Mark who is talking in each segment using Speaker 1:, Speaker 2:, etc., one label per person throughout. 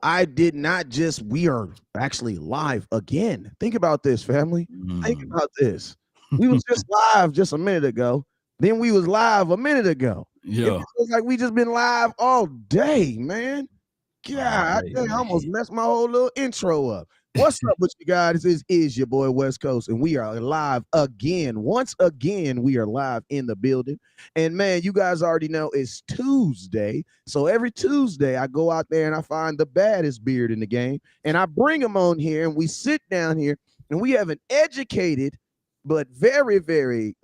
Speaker 1: I did not just, we are actually live again. Think about this, family. Think
Speaker 2: Mm.
Speaker 1: about this. We was just live just a minute ago. Then we was live a minute ago. It
Speaker 2: Yeah.
Speaker 1: feels like we just been live all day, man.
Speaker 2: All
Speaker 1: God,
Speaker 2: day,
Speaker 1: dang, I almost
Speaker 2: man.
Speaker 1: messed my whole little intro up. What's up with you guys? This is your boy West Coast, and we are live again. Once again, we are live in the building. And man, you guys already know it's Tuesday. So every Tuesday, I go out there and I find the baddest beard in the game, and I bring him on here, and we sit down here, and we have an educated, but very, very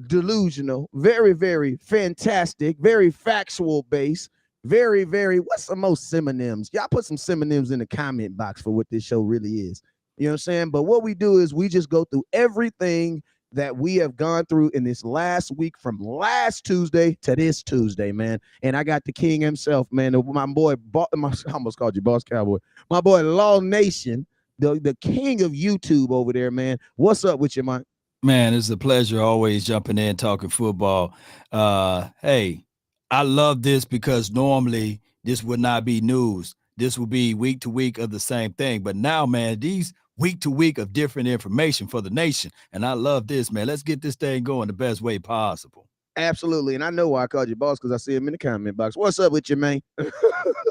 Speaker 1: delusional, very, very fantastic, very factual base, very, very, what's the most synonyms? Y'all put some synonyms in the comment box for what this show really is. You know what I'm saying? But what we do is we just go through everything that we have gone through in this last week from last Tuesday to this Tuesday, man. And I got the king himself, man. My boy, I almost called you Boss Cowboy. My boy, Law Nation, the king of YouTube over there, man. What's up with you, man?
Speaker 2: Man, it's a pleasure always jumping in talking football. Hey, I love this because normally this would not be news. This would be week to week of the same thing. But now, man, these week to week of different information for the nation. And I love this, man. Let's get this thing going the best way possible.
Speaker 1: Absolutely. And I know why I called you boss because I see him in the comment box. What's up with you, man?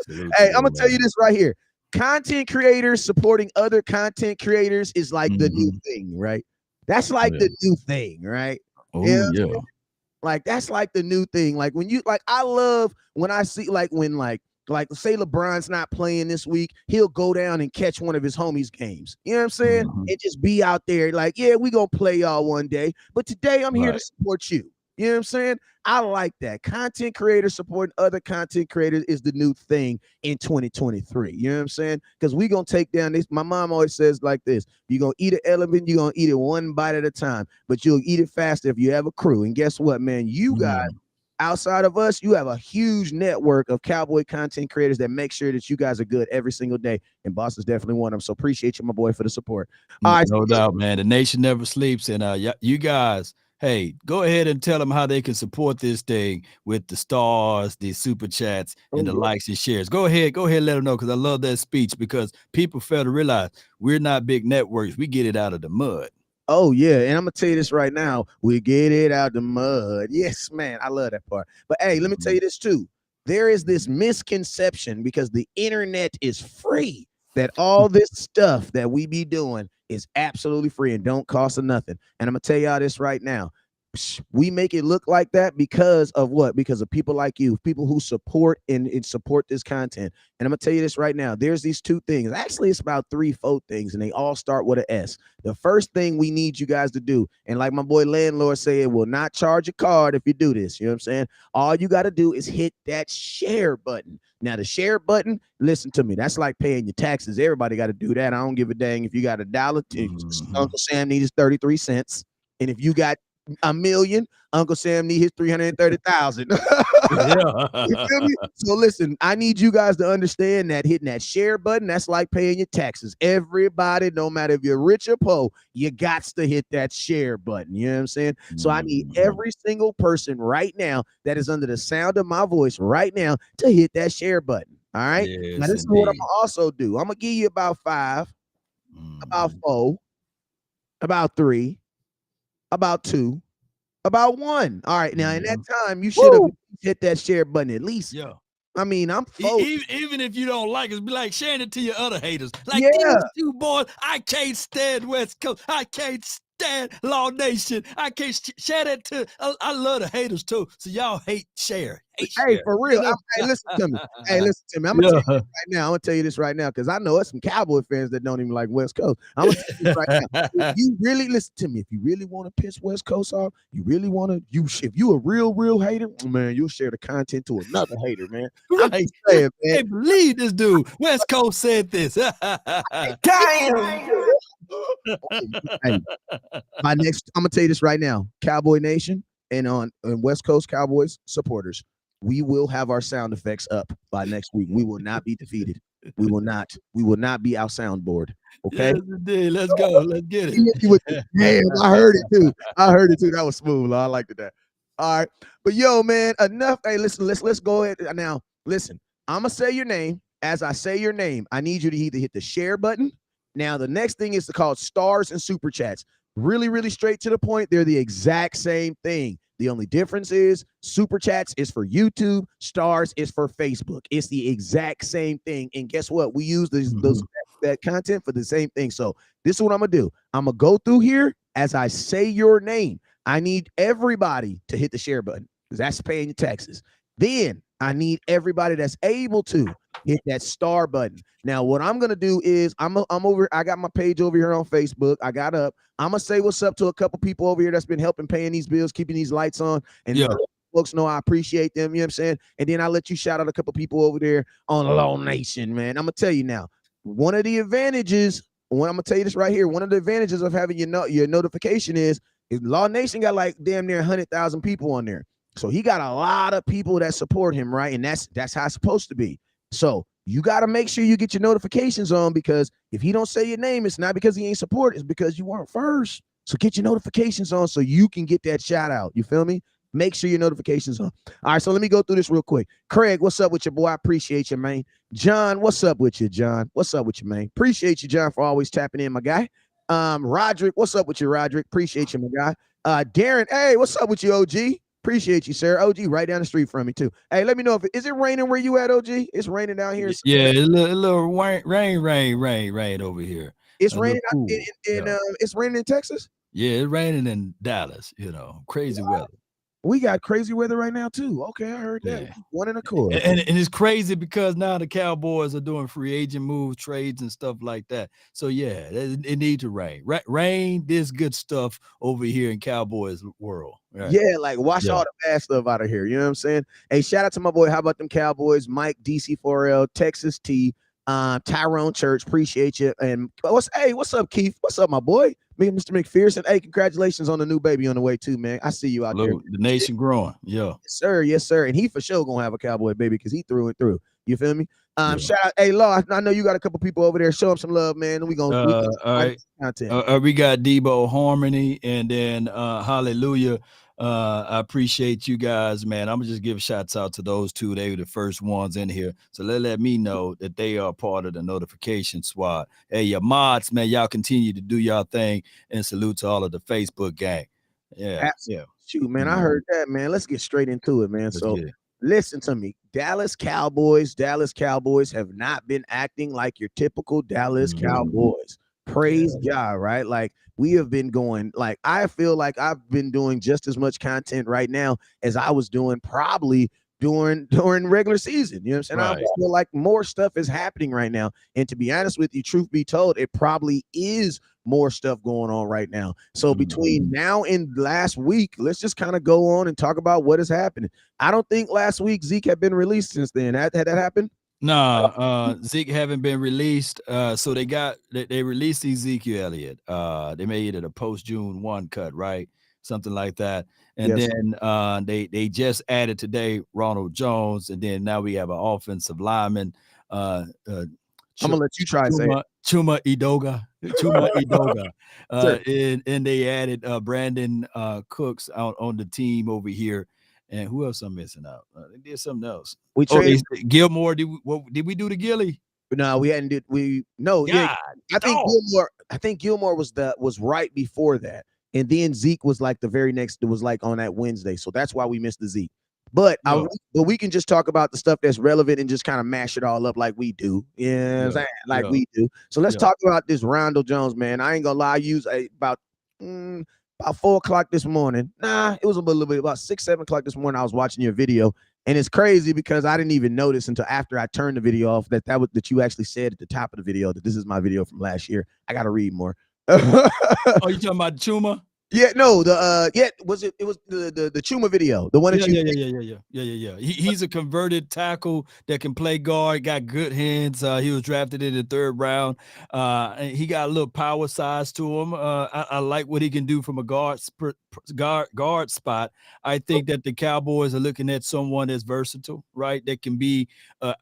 Speaker 2: Salute to
Speaker 1: Hey, I'm
Speaker 2: you,
Speaker 1: gonna tell you
Speaker 2: man.
Speaker 1: this right here. Content creators supporting other content creators is like the new
Speaker 2: Hmm.
Speaker 1: thing, right? That's like
Speaker 2: Yeah.
Speaker 1: the new thing, right? Yeah,
Speaker 2: Oh, yeah.
Speaker 1: like that's like the new thing. Like when you like, I love when I see like when like say LeBron's not playing this week, he'll go down and catch one of his homies' games. You know what I'm saying?
Speaker 2: Hmm.
Speaker 1: And just be out there like, yeah, we gonna play y'all one day, but today I'm here to
Speaker 2: Right.
Speaker 1: support you. You know what I'm saying? I like that. Content creators supporting other content creators is the new thing in 2023. You know what I'm saying? Because we gonna take down this. My mom always says like this: you're gonna eat an elephant, you're gonna eat it one bite at a time, but you'll eat it faster if you have a crew. And guess what, man? You guys
Speaker 2: Mm.
Speaker 1: outside of us, you have a huge network of cowboy content creators that make sure that you guys are good every single day. And Boss is definitely one of them. So appreciate you, my boy, for the support. All
Speaker 2: No,
Speaker 1: right.
Speaker 2: no doubt, man. The nation never sleeps, and you guys, hey, go ahead and tell them how they can support this thing with the stars, the super chats,
Speaker 1: Oh
Speaker 2: and the
Speaker 1: yeah.
Speaker 2: likes and shares. Go ahead, let them know because I love that speech because people fail to realize we're not big networks. We get it out of the mud.
Speaker 1: Oh yeah. And I'm gonna tell you this right now. We get it out the mud. Yes, man. I love that part. But hey, let me tell
Speaker 2: Mhm.
Speaker 1: you this too. There is this misconception because the internet is free that all this stuff that we be doing is absolutely free and don't cost us nothing. And I'm gonna tell y'all this right now. We make it look like that because of what? Because of people like you, people who support and support this content. And I'm gonna tell you this right now. There's these two things. Actually, it's about three, four things, and they all start with an S. The first thing we need you guys to do, and like my boy landlord said, will not charge a card if you do this. You know what I'm saying? All you got to do is hit that share button. Now, the share button, listen to me. That's like paying your taxes. Everybody got to do that. I don't give a dang if you got $1.
Speaker 2: Mhm.
Speaker 1: Uncle Sam needs 33 cents. And if you got a million, Uncle Sam need his 330,000. You
Speaker 2: Yeah.
Speaker 1: feel me? So listen, I need you guys to understand that hitting that share button, that's like paying your taxes. Everybody, no matter if you're rich or poor, you got to hit that share button. You know what I'm saying? So I need
Speaker 2: Mhm.
Speaker 1: every single person right now that is under the sound of my voice right now to hit that share button. All right. Now,
Speaker 2: Yes,
Speaker 1: this is what I'm
Speaker 2: indeed.
Speaker 1: gonna also do. I'm gonna give you about five, about
Speaker 2: Mhm.
Speaker 1: four, about three, about two, about one. All right. Now, in that
Speaker 2: Mhm.
Speaker 1: time, you should have
Speaker 2: Woo!
Speaker 1: hit that share button at least.
Speaker 2: Yeah.
Speaker 1: I mean, I'm four.
Speaker 2: Even if you don't like us, be like sharing it to your other haters. Like
Speaker 1: Yeah.
Speaker 2: these two boys, I can't stand West Coast. I can't stand Law Nation. I can't share that to. I love the haters too. So y'all hate
Speaker 1: Hey,
Speaker 2: share.
Speaker 1: for
Speaker 2: You
Speaker 1: real.
Speaker 2: know.
Speaker 1: Hey, listen to me. Hey, listen to me. I'm gonna tell you
Speaker 2: Yeah.
Speaker 1: this right now. I'm gonna tell you this right now because I know there's some Cowboy fans that don't even like West Coast. I'm gonna tell you this right now. If you really listen to me, if you really want to piss West Coast off, you really want to, if you a real hater, man, you'll share the content to another hater, man. I'm
Speaker 2: Right.
Speaker 1: just
Speaker 2: You
Speaker 1: saying, man.
Speaker 2: can't believe this dude. West Coast said this.
Speaker 1: Damn. Hey, my next, I'm gonna tell you this right now, Cowboy Nation and West Coast Cowboys supporters, we will have our sound effects up by next week. We will not be defeated. We will not. We will not be our soundboard. Okay.
Speaker 2: Yes, indeed. Let's go. Let's get
Speaker 1: He hit you with the
Speaker 2: it.
Speaker 1: damn. I heard it too. I heard it too. That was smooth. I liked it that. All right, but yo, man, enough. Hey, listen. Let's go ahead now. Listen, I'm gonna say your name. as I say your name, I need you to either hit the share button. Now, the next thing is to call stars and super chats. Really, really straight to the point. They're the exact same thing. The only difference is super chats is for YouTube, stars is for Facebook. It's the exact same thing. And guess what? We use that content for the same thing. So this is what I'm gonna do. I'm gonna go through here as I say your name. I need everybody to hit the share button because that's paying your taxes. Then I need everybody that's able to hit that star button. Now, what I'm gonna do is I'm over. I got my page over here on Facebook. I got up. I'm gonna say what's up to a couple people over here that's been helping paying these bills, keeping these lights on, and folks know I appreciate them. You know what I'm saying? And then I let you shout out a couple people over there on Law Nation, man. I'm gonna tell you now. One of the advantages, I'm gonna tell you this right here. One of the advantages of having your notification is Law Nation got like damn near 100,000 people on there. So he got a lot of people that support him, right? And that's how it's supposed to be. So you got to make sure you get your notifications on, because if he don't say your name, it's not because he ain't support, it's because you weren't first. So get your notifications on so you can get that shout out. You feel me? Make sure your notifications on. All right, so let me go through this real quick. Craig, what's up with you, boy? I appreciate you, man. John, what's up with you, John? What's up with you, man? Appreciate you, John, for always tapping in, my guy. Roderick, what's up with you, Roderick? Appreciate you, my guy. Darren, hey, what's up with you, OG? Appreciate you, sir. OG, right down the street from me too. Hey, let me know if is it raining where you at, OG? It's raining down here.
Speaker 2: Yeah, a little rain over here.
Speaker 1: It's raining cool. It's raining in Texas.
Speaker 2: Yeah, it's raining in Dallas. Crazy weather.
Speaker 1: We got crazy weather right now too. Okay, I heard that.
Speaker 2: Yeah.
Speaker 1: One in a quarter.
Speaker 2: And it's crazy because now the Cowboys are doing free agent moves, trades, and stuff like that. So yeah, it needs to rain. Rain, there's good stuff over here in Cowboys world.
Speaker 1: Right? Yeah, like wash all the bad stuff out of here. You know what I'm saying? Hey, shout out to my boy. How about them Cowboys? Mike DC4L, Texas T, Tyrone Church. Appreciate you. And what's up, Keith? What's up, my boy? Me, Mr. McPherson. Hey, congratulations on the new baby on the way too, man. I see you out there.
Speaker 2: The nation growing. Yeah.
Speaker 1: Yes, sir. Yes, sir. And he for sure gonna have a Cowboy baby because he through and through. You feel me? Shout out, hey Law. I know you got a couple people over there. Show them some love, man. We gonna
Speaker 2: all right. Content. We got Debo Harmony, and then Hallelujah. I appreciate you guys, man. I'm gonna just give shouts out to those two. They were the first ones in here, so let me know that they are part of the notification squad. Hey, your mods, man, y'all continue to do y'all thing, and salute to all of the Facebook gang. Yeah,
Speaker 1: absolutely. Shoot, man, I heard that, man. Let's get straight into it, man. Listen to me. Dallas Cowboys have not been acting like your typical Dallas Cowboys. Praise God, right? Like we have been going, like I feel like I've been doing just as much content right now as I was doing probably during regular season. You know what I'm saying? Right. I feel like more stuff is happening right now. And to be honest with you, truth be told, it probably is more stuff going on right now. So between now and last week, let's just kind of go on and talk about what is happening. I don't think last week Zeke had been released since then. Had that happened?
Speaker 2: No, Zeke haven't been released. So they released Ezekiel Elliott. They made it a post June 1 cut, right? Something like that. And then they just added today Ronald Jones, and then now we have an offensive lineman.
Speaker 1: I'm gonna let you try
Speaker 2: Chuma Edoga. And they added Brandon Cooks on the team over here. And who else I'm missing out? They did something else.
Speaker 1: We traded
Speaker 2: Gilmore. Did we do the Gilly?
Speaker 1: No, we hadn't. I think Gilmore was right before that, and then Zeke was like the very next. It was like on that Wednesday, so that's why we missed the Zeke. But we can just talk about the stuff that's relevant and just kind of mash it all up like we do. You know what I'm saying? Like we do. So let's talk about this Ronald Jones, man. I ain't gonna lie. I used about 4:00 this morning. It was a little bit about 6, 7 o'clock this morning. I was watching your video, and it's crazy because I didn't even notice until after I turned the video off that you actually said at the top of the video that this is my video from last year. I gotta read more.
Speaker 2: Oh, you talking about Chuma?
Speaker 1: Yeah, no, it was the Chuma video, the one that
Speaker 2: yeah. He's a converted tackle that can play guard, got good hands. He was drafted in the 3rd round. And he got a little power size to him. I like what he can do from a guard spot. I think that the Cowboys are looking at someone that's versatile, right? That can be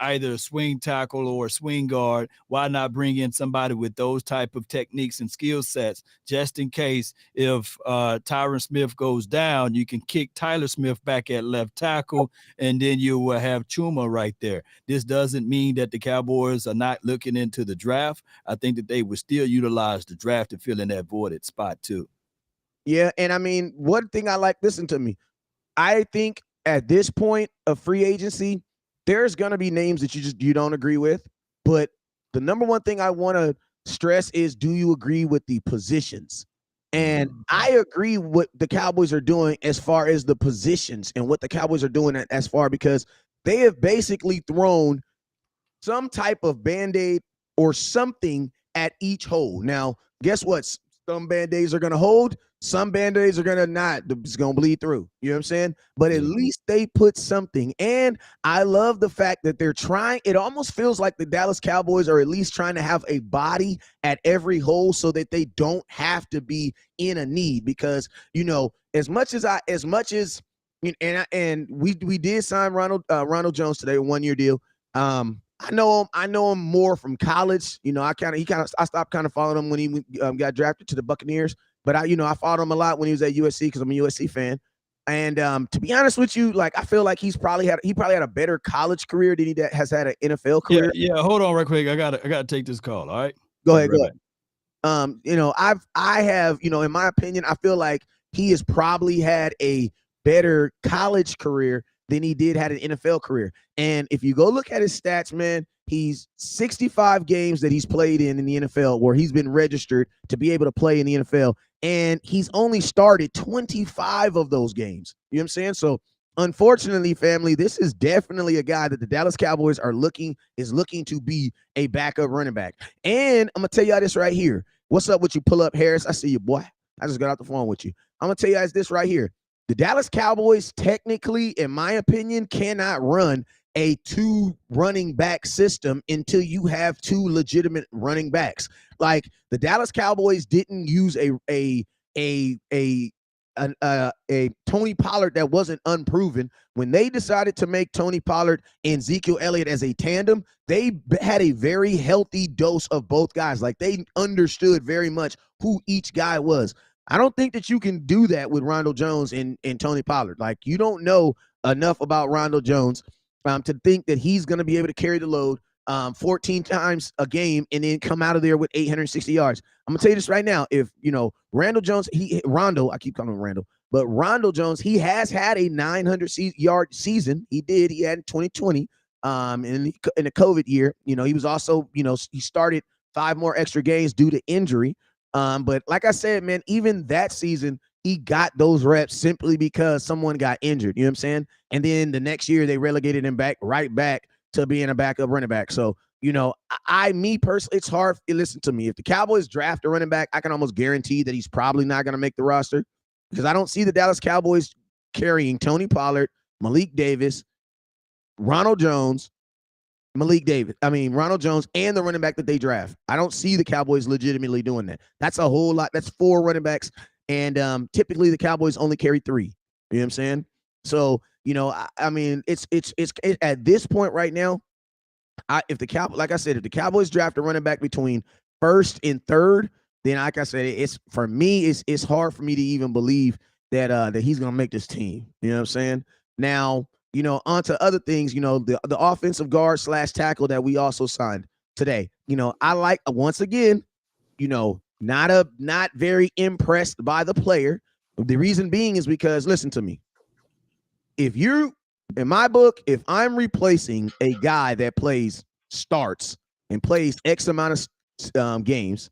Speaker 2: either a swing tackle or a swing guard. Why not bring in somebody with those type of techniques and skill sets, just in case if Tyron Smith goes down, you can kick Tyler Smith back at left tackle, and then you will have Chuma right there. This doesn't mean that the Cowboys are not looking into the draft. I think that they would still utilize the draft to fill in that voided spot too.
Speaker 1: Yeah, and I mean, one thing I like, listen to me. I think at this point of free agency, there's gonna be names that you don't agree with. But the number one thing I want to stress is, do you agree with the positions? And I agree what the Cowboys are doing as far as the positions and what the Cowboys are doing as far, because they have basically thrown some type of band-aid or something at each hole. Now, guess what? Some band-aids are going to hold, some band-aids are going to not. It's going to bleed through. You know what I'm saying? But at least they put something. And I love the fact that they're trying. It almost feels like the Dallas Cowboys are at least trying to have a body at every hole so that they don't have to be in a need. Because, as much as we did sign Ronald Jones today, a 1-year deal. I know him more from college. I stopped kind of following him when he got drafted to the Buccaneers. But I followed him a lot when he was at USC because I'm a USC fan. And to be honest with you, like, I feel like he probably had a better college career than he has had an NFL career.
Speaker 2: Yeah. Hold on, right quick. I gotta take this call. All right.
Speaker 1: Go ahead. I have, in my opinion, I feel like he has probably had a better college career than he did had an NFL career. And if you go look at his stats, man, he's 65 games that he's played in the NFL where he's been registered to be able to play in the NFL. And he's only started 25 of those games. You know what I'm saying? So unfortunately, family, this is definitely a guy that the Dallas Cowboys are looking to be a backup running back. And I'm going to tell y'all this right here. What's up with you, Pull Up Harris? I see you, boy. I just got off the phone with you. I'm going to tell you guys this right here. The Dallas Cowboys, technically, in my opinion, cannot run a 2 running back system until you have 2 legitimate running backs. Like, the Dallas Cowboys didn't use a Tony Pollard that wasn't unproven. When they decided to make Tony Pollard and Ezekiel Elliott as a tandem, they had a very healthy dose of both guys. Like, they understood very much who each guy was. I don't think that you can do that with Ronald Jones and Tony Pollard. Like, you don't know enough about Ronald Jones to think that he's going to be able to carry the load 14 times a game and then come out of there with 860 yards. I'm going to tell you this right now. If, Randall Jones, I keep calling him Randall, but Ronald Jones, he has had a 900-yard season. He had in 2020 in the COVID year. He was also, he started 5 more extra games due to injury. But like I said, man, even that season, he got those reps simply because someone got injured. You know what I'm saying? And then the next year, they relegated him right back to being a backup running back. So, me personally, it's hard. Listen to me. If the Cowboys draft a running back, I can almost guarantee that he's probably not going to make the roster, because I don't see the Dallas Cowboys carrying Tony Pollard, Malik Davis, Ronald Jones, Ronald Jones, and the running back that they draft. I don't see the Cowboys legitimately doing that. That's a whole lot. That's 4 running backs. And typically the Cowboys only carry 3. You know what I'm saying? So, it's at this point right now, if the Cowboys draft a running back between 1st and 3rd, then like I said, it's hard for me to even believe that he's gonna make this team. You know what I'm saying? Now, on to other things, the offensive guard / tackle that we also signed today. I like, once again, not very impressed by the player. The reason being is because, listen to me. In my book, if I'm replacing a guy that starts and plays X amount of games,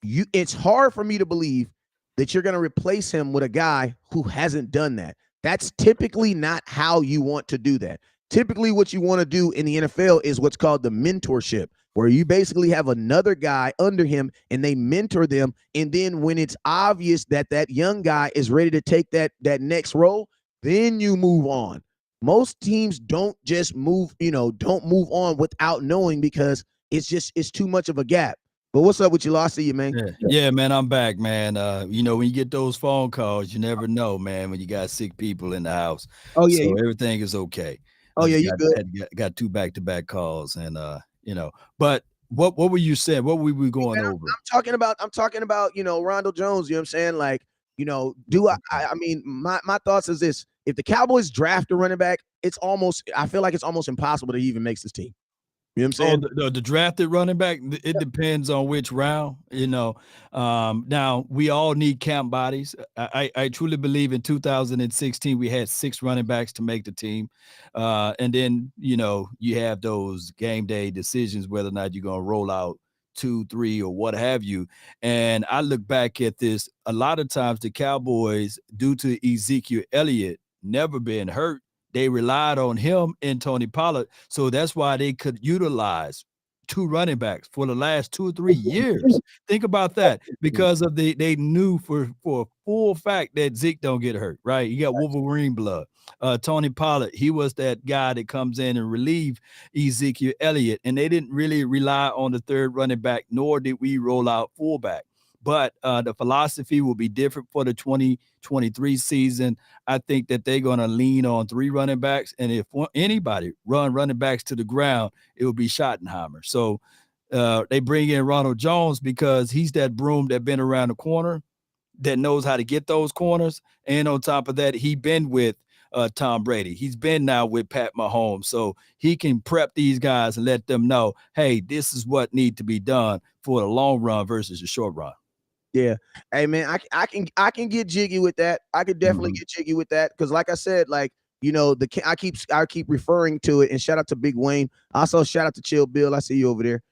Speaker 1: it's hard for me to believe that you're going to replace him with a guy who hasn't done that. That's typically not how you want to do that. Typically, what you want to do in the NFL is what's called the mentorship, where you basically have another guy under him and they mentor them. And then when it's obvious that that young guy is ready to take that next role, then you move on. Most teams don't just move on without knowing, because it's too much of a gap. But what's up with you, Law? See you, man.
Speaker 2: Yeah, man, I'm back, man. When you get those phone calls, you never know, man, when you got sick people in the house.
Speaker 1: Oh, yeah.
Speaker 2: So everything is okay.
Speaker 1: You good?
Speaker 2: Got 2 back-to-back calls, and but what were you saying? What were we going over?
Speaker 1: I'm talking about, Ronald Jones, you know what I'm saying? Like, Do I mean, my thoughts is this: if the Cowboys draft a running back, I feel like it's almost impossible that he even makes this team. You know what I'm
Speaker 2: Oh,
Speaker 1: saying?
Speaker 2: the drafted running back, it depends on which round, Now we all need camp bodies. I truly believe in 2016 we had 6 running backs to make the team. And then, you have those game day decisions whether or not you're gonna roll out 2, 3, or what have you. And I look back at this, a lot of times the Cowboys, due to Ezekiel Elliott never been hurt, they relied on him and Tony Pollard. So that's why they could utilize 2 running backs for the last 2 or 3 years. Think about that, because of they knew for a full fact that Zeke don't get hurt, right? You got Wolverine blood. Tony Pollard, he was that guy that comes in and relieve Ezekiel Elliott, and they didn't really rely on the third running back, nor did we roll out fullback. But the philosophy will be different for the 2023 season. I think that they're going to lean on 3 running backs. And if anybody run running backs to the ground, it will be Schottenheimer. So they bring in Ronald Jones because he's that broom that been around the corner, that knows how to get those corners. And on top of that, he been with Tom Brady. He's been now with Pat Mahomes. So he can prep these guys and let them know, hey, this is what need to be done for the long run versus the short run.
Speaker 1: Yeah. Hey man, I can get jiggy with that. I could definitely get jiggy with that because, like I said, like I keep referring to it. And shout out to Big Wayne. Also, shout out to Chill Bill. I see you over there.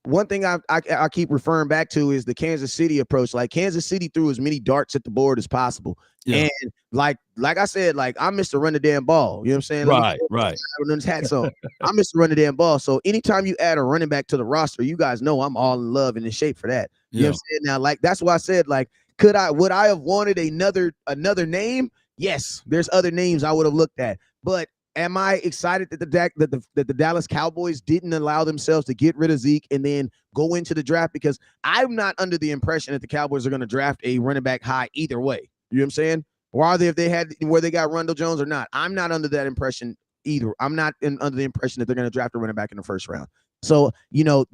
Speaker 1: One thing I keep referring back to is the Kansas City approach. Like Kansas City threw as many darts at the board as possible.
Speaker 2: Yeah.
Speaker 1: And like I said, like I'm Mr. Run the damn ball. You know what I'm saying?
Speaker 2: Right.
Speaker 1: His hats on. I'm Mr. Run the damn ball. So anytime you add a running back to the roster, you guys know I'm all in love and in shape for that. You know what I'm saying? Now, like that's why I said, like, would I have wanted another name? Yes, there's other names I would have looked at. But am I excited that the Dallas Cowboys didn't allow themselves to get rid of Zeke and then go into the draft? Because I'm not under the impression that the Cowboys are going to draft a running back high either way. You know what I'm saying? Or are they, if they had where they got Rondell Jones or not? I'm not under that impression either. I'm not under the impression that they're going to draft a running back in the first round. So, you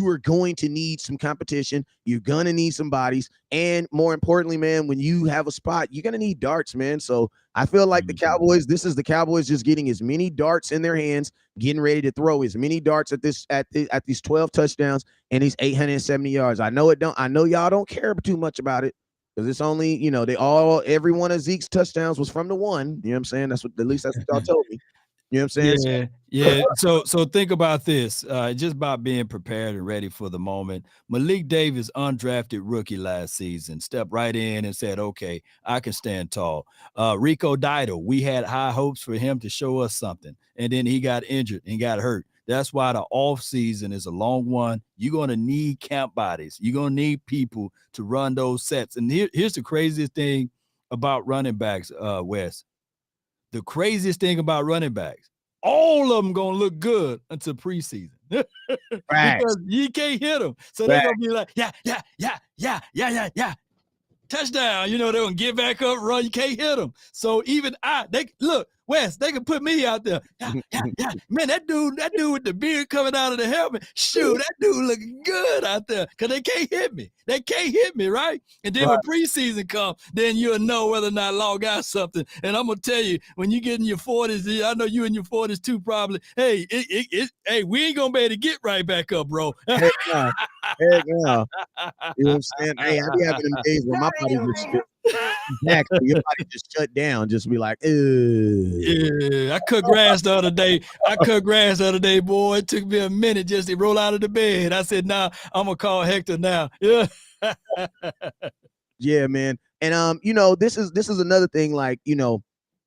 Speaker 1: are going to need some competition. You're going to need some bodies. And more importantly, man, when you have a spot, you're going to need darts, man. So I feel like the Cowboys, this is the Cowboys just getting as many darts in their hands, getting ready to throw as many darts at these 12 touchdowns and these 870 yards. I know y'all don't care too much about it because it's only, every one of Zeke's touchdowns was from the one. You know what I'm saying? At least that's what y'all told me. You know what I'm saying?
Speaker 2: Yeah. So think about this. Just about being prepared and ready for the moment. Malik Davis, undrafted rookie last season, stepped right in and said, okay, I can stand tall. Rico Dido, we had high hopes for him to show us something. And then he got injured and got hurt. That's why the off season is a long one. You're going to need camp bodies. You're going to need people to run those sets. And here's the craziest thing about running backs, Wes. The craziest thing about running backs, all of them gonna look good until preseason because you can't hit them. So they're gonna be like, yeah, touchdown. They're gonna get back up, run. You can't hit them. So even they look, Wes, they can put me out there. Yeah. Man, that dude with the beard coming out of the helmet, shoot, that dude looking good out there because they can't hit me. They can't hit me, right? And then when preseason comes, then you'll know whether or not Law got something. And I'm gonna tell you, when you get in your 40s, I know you in your 40s too, probably. Hey, hey, we ain't gonna be able to get right back up, bro.
Speaker 1: Heck no. Heck no. You know what I'm saying? Hey, I be having them days where my body just exactly your body just shut down, just be like,
Speaker 2: yeah. I cut grass the other day, boy. It took me a minute just to roll out of the bed. I said, nah, I'm gonna call Hector now. Yeah.
Speaker 1: Yeah, man. And this is another thing, like,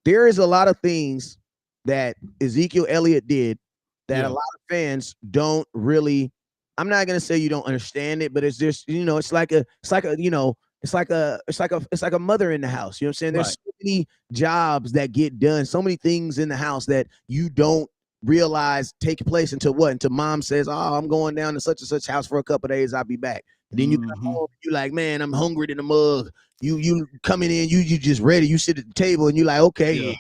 Speaker 1: there is a lot of things that Ezekiel Elliott did that a lot of fans don't really, I'm not gonna say you don't understand it, but it's just, it's like a mother in the house. You know what I'm saying? There's so many jobs that get done, so many things in the house that you don't realize take place until mom says, oh, I'm going down to such and such house for a couple of days, I'll be back. And then you come home, you're like, man, I'm hungry in the mug. You coming in, you just ready, you sit at the table and you're like, okay,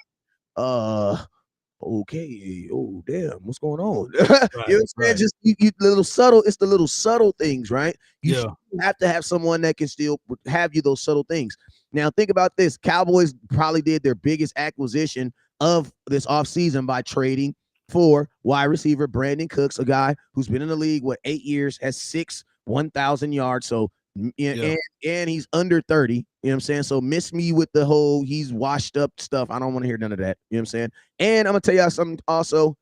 Speaker 1: okay, oh damn, what's going on? You know what I'm
Speaker 2: Right,
Speaker 1: saying?
Speaker 2: right.
Speaker 1: Just you little subtle, it's the little subtle things, right? You
Speaker 2: Yeah,
Speaker 1: have to have someone that can still have you those subtle things. Now think about this. Cowboys probably did their biggest acquisition of this offseason by trading for wide receiver Brandon Cooks, a guy who's been in the league, 8 years, has 1,000 yards. So
Speaker 2: yeah.
Speaker 1: and he's under 30. You know what I'm saying? So miss me with the whole he's washed up stuff. I don't want to hear none of that. You know what I'm saying? And I'm gonna tell y'all something also.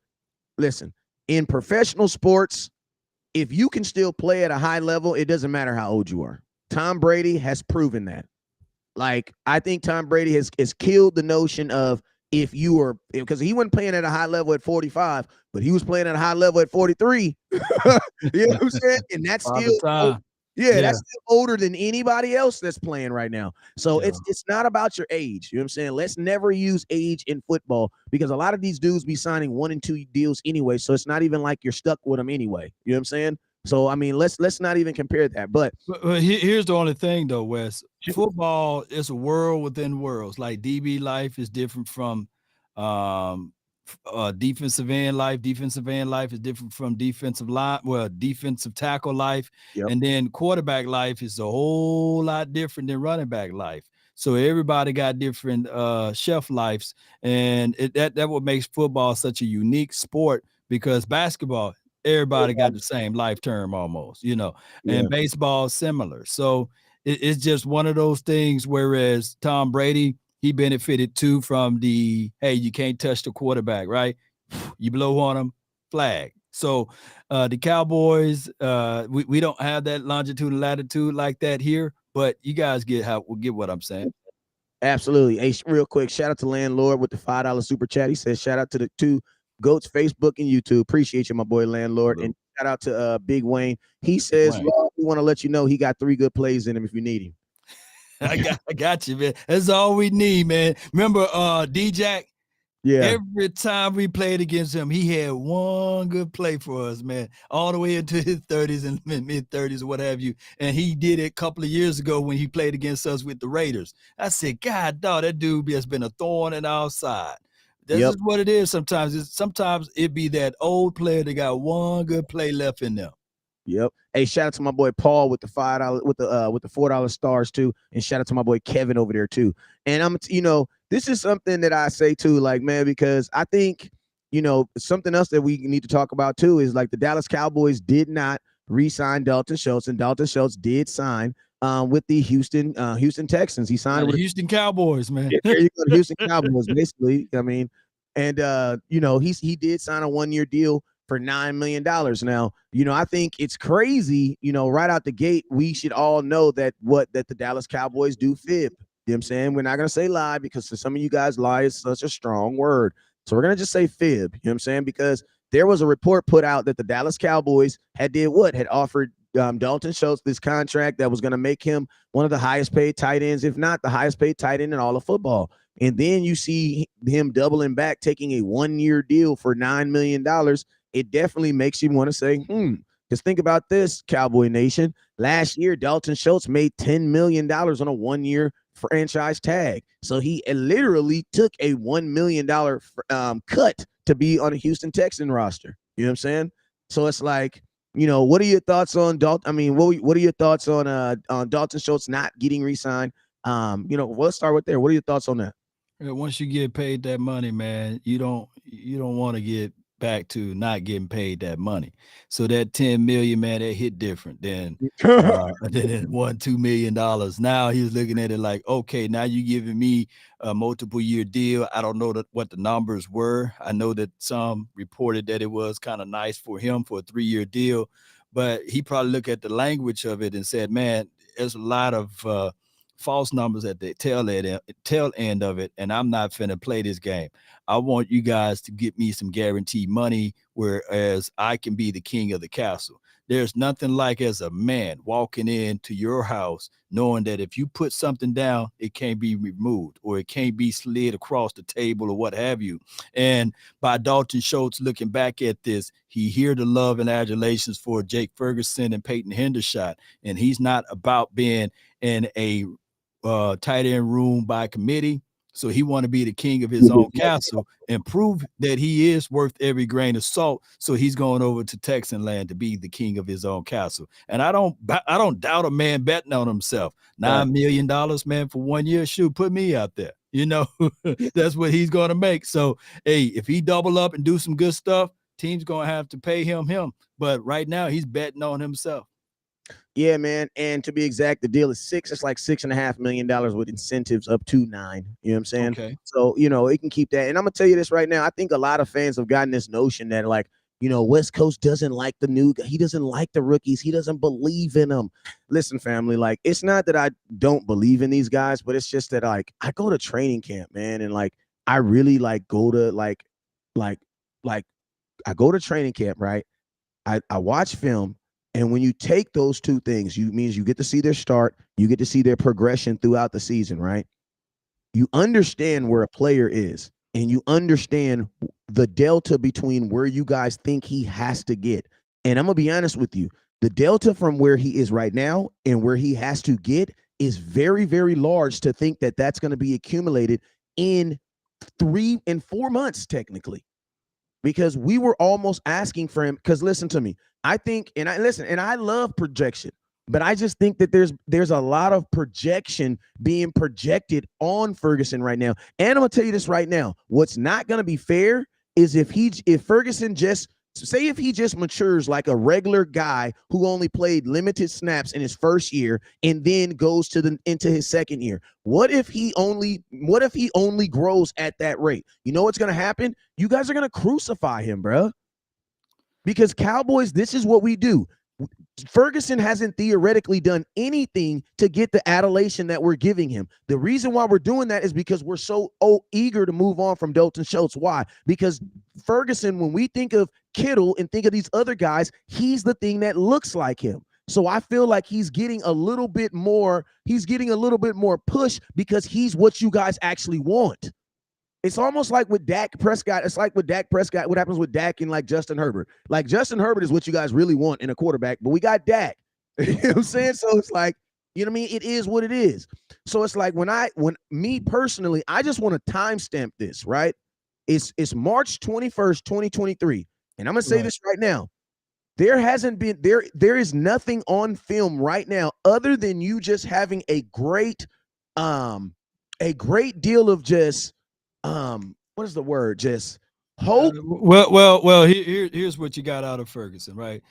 Speaker 1: Listen, in professional sports, if you can still play at a high level, it doesn't matter how old you are. Tom Brady has proven that. Like, I think Tom Brady has killed the notion of if you were, because he wasn't playing at a high level at 45, but he was playing at a high level at 43. You know what I'm saying? And that's
Speaker 2: Father
Speaker 1: still,
Speaker 2: time.
Speaker 1: yeah,
Speaker 2: Yeah,
Speaker 1: that's still older than anybody else that's playing right now. So
Speaker 2: yeah.
Speaker 1: it's not about your age. You know what I'm saying? Let's never use age in football because a lot of these dudes be signing 1 and 2 deals anyway. So it's not even like you're stuck with them anyway. You know what I'm saying? So I mean, let's not even compare that. But
Speaker 2: But here's the only thing though, Wes. Football is a world within worlds. Like DB life is different from um defensive end life. Defensive end life is different from defensive line, well, defensive tackle life.
Speaker 1: yep,
Speaker 2: And then quarterback life is a whole lot different than running back life. So everybody got different shelf lives. And that what makes football such a unique sport because basketball, everybody got the same life term almost,
Speaker 1: yeah,
Speaker 2: and baseball similar. So it's just one of those things. Whereas Tom Brady, he benefited too from the hey, you can't touch the quarterback, right? You blow on him, flag. So the Cowboys, we don't have that longitude and latitude like that here, but you guys get what I'm saying.
Speaker 1: absolutely. Hey, real quick, shout out to Landlord with the $5 super chat. He says, shout out to the two goats, Facebook and YouTube. Appreciate you, my boy Landlord. And
Speaker 2: Salute.
Speaker 1: shout out to Big Wayne. He
Speaker 2: Big
Speaker 1: says,
Speaker 2: Wayne.
Speaker 1: Lord, we want to let you know he got 3 good plays in him if you need him.
Speaker 2: I got you, man. That's all we need, man. Remember D-Jack?
Speaker 1: Yeah.
Speaker 2: Every time we played against him, he had one good play for us, man, all the way into his 30s and mid 30s or what have you. And he did it a couple of years ago when he played against us with the Raiders. I said, God, dog, that dude has been a thorn in our side. This
Speaker 1: Yep.
Speaker 2: is what it is sometimes. Sometimes it be that old player that got one good play left in them.
Speaker 1: Yep. Hey, shout out to my boy Paul with the $5 with the $4 stars too, and shout out to my boy Kevin over there too. And this is something that I say too, like man, because I think something else that we need to talk about too is like the Dallas Cowboys did not re-sign Dalton Schultz, and Dalton Schultz did sign with the Houston Texans. He
Speaker 2: Now,
Speaker 1: signed
Speaker 2: the
Speaker 1: with
Speaker 2: Houston Cowboys, man.
Speaker 1: there you go, the Houston Cowboys, basically. I mean, and he did sign a 1 year deal for $9 million. Now, I think it's crazy. Right out the gate, we should all know that the Dallas Cowboys do fib. You know what I'm saying? We're not gonna say lie because to some of you guys, lie is such a strong word. So we're gonna just say fib. You know what I'm saying? Because there was a report put out that the Dallas Cowboys had offered Dalton Schultz this contract that was going to make him one of the highest paid tight ends, if not the highest paid tight end in all of football. And then you see him doubling back, taking a 1 year deal for $9 million. It definitely makes you want to say, Because think about this, Cowboy Nation. Last year, Dalton Schultz made $10 million on a 1 year franchise tag. So he literally took a $1 million cut to be on a Houston Texan roster. You know what I'm saying? So it's like, what are your thoughts on Dalton? I mean, what are your thoughts on Dalton Schultz not getting re-signed? Let's start with there. What are your thoughts on that?
Speaker 2: Once you get paid that money, man, you don't want to get back to not getting paid that money. So that 10 million, man, that hit different than than that $1-2 million. Now he's looking at it like, okay, now you giving me a multiple year deal. I don't know what the numbers were. I know that some reported that it was kind of nice for him for a 3 year deal, but he probably looked at the language of it and said, man, there's a lot of false numbers at the tail end of it, and I'm not finna play this game. I want you guys to get me some guaranteed money, whereas I can be the king of the castle. There's nothing like as a man walking into your house knowing that if you put something down, it can't be removed or it can't be slid across the table or what have you. And by Dalton Schultz looking back at this, he hear the love and adulations for Jake Ferguson and Peyton Hendershot, and he's not about being in a tight end room by committee. So he want to be the king of his own castle and prove that he is worth every grain of salt. So he's going over to Texan land to be the king of his own castle. And I don't doubt a man betting on himself.
Speaker 1: Right.
Speaker 2: $9 million, man, for 1 year. Shoot, put me out there. That's what he's going to make. So, hey, if he double up and do some good stuff, team's going to have to pay him. But right now, he's betting on himself.
Speaker 1: Yeah, man. And to be exact, the deal is six. It's like $6.5 million with incentives up to 9. You know what I'm saying?
Speaker 2: Okay.
Speaker 1: So, it can keep that. And I'm gonna tell you this right now. I think a lot of fans have gotten this notion that like, West Coast doesn't like the new guy. He doesn't like the rookies. He doesn't believe in them. Listen, family, like it's not that I don't believe in these guys, but it's just that like I go to training camp, man, and like I really like go to like I go to training camp, right? I watch film, and when you take those two things, you get to see their start, you get to see their progression throughout the season, right? You understand where a player is, and you understand the delta between where you guys think he has to get. And I'm gonna be honest with you, the delta from where he is right now and where he has to get is very, very large to think that that's going to be accumulated in 3 and 4 months, technically, because we were almost asking for him. Because listen to me, I think, and I love projection, but I just think that there's a lot of projection being projected on Ferguson right now. And I'm gonna tell you this right now: what's not gonna be fair is if Ferguson just say if he just matures like a regular guy who only played limited snaps in his first year and then goes into his second year. What if he only grows at that rate? You know what's gonna happen? You guys are gonna crucify him, bro. Because Cowboys, this is what we do. Ferguson hasn't theoretically done anything to get the adulation that we're giving him. The reason why we're doing that is because we're so eager to move on from Dalton Schultz. Why? Because Ferguson, when we think of Kittle and think of these other guys, he's the thing that looks like him. So I feel like he's getting a little bit more push because he's what you guys actually want. It's almost like with Dak Prescott. It's like with Dak Prescott, what happens with Dak and like Justin Herbert. Like Justin Herbert is what you guys really want in a quarterback, but we got Dak. You know what I'm saying? So it's like, you know what I mean? It is what it is. So it's like when me personally, I just want to timestamp this, right? It's March 21st, 2023. And I'm gonna say this right now. There is nothing on film right now other than you just having a great deal of just what is the word? Just hope.
Speaker 2: Here's what you got out of Ferguson, right?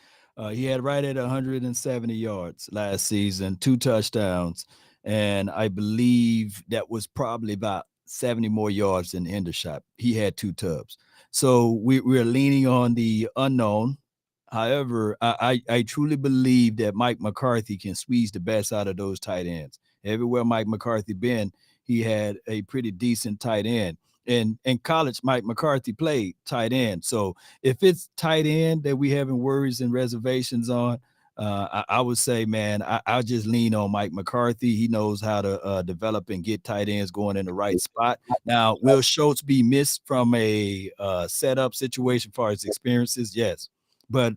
Speaker 2: He had right at 170 yards last season, 2 touchdowns, and I believe that was probably about 70 more yards than Hendershot. He had 2 tubs. So we're leaning on the unknown. However, I truly believe that Mike McCarthy can squeeze the best out of those tight ends. Everywhere Mike McCarthy been, he had a pretty decent tight end. And in college, Mike McCarthy played tight end. So if it's tight end that we having worries and reservations on, I would say, man, I'll just lean on Mike McCarthy. He knows how to develop and get tight ends going in the right spot. Now, will Schultz be missed from a setup situation as far as experiences? Yes. But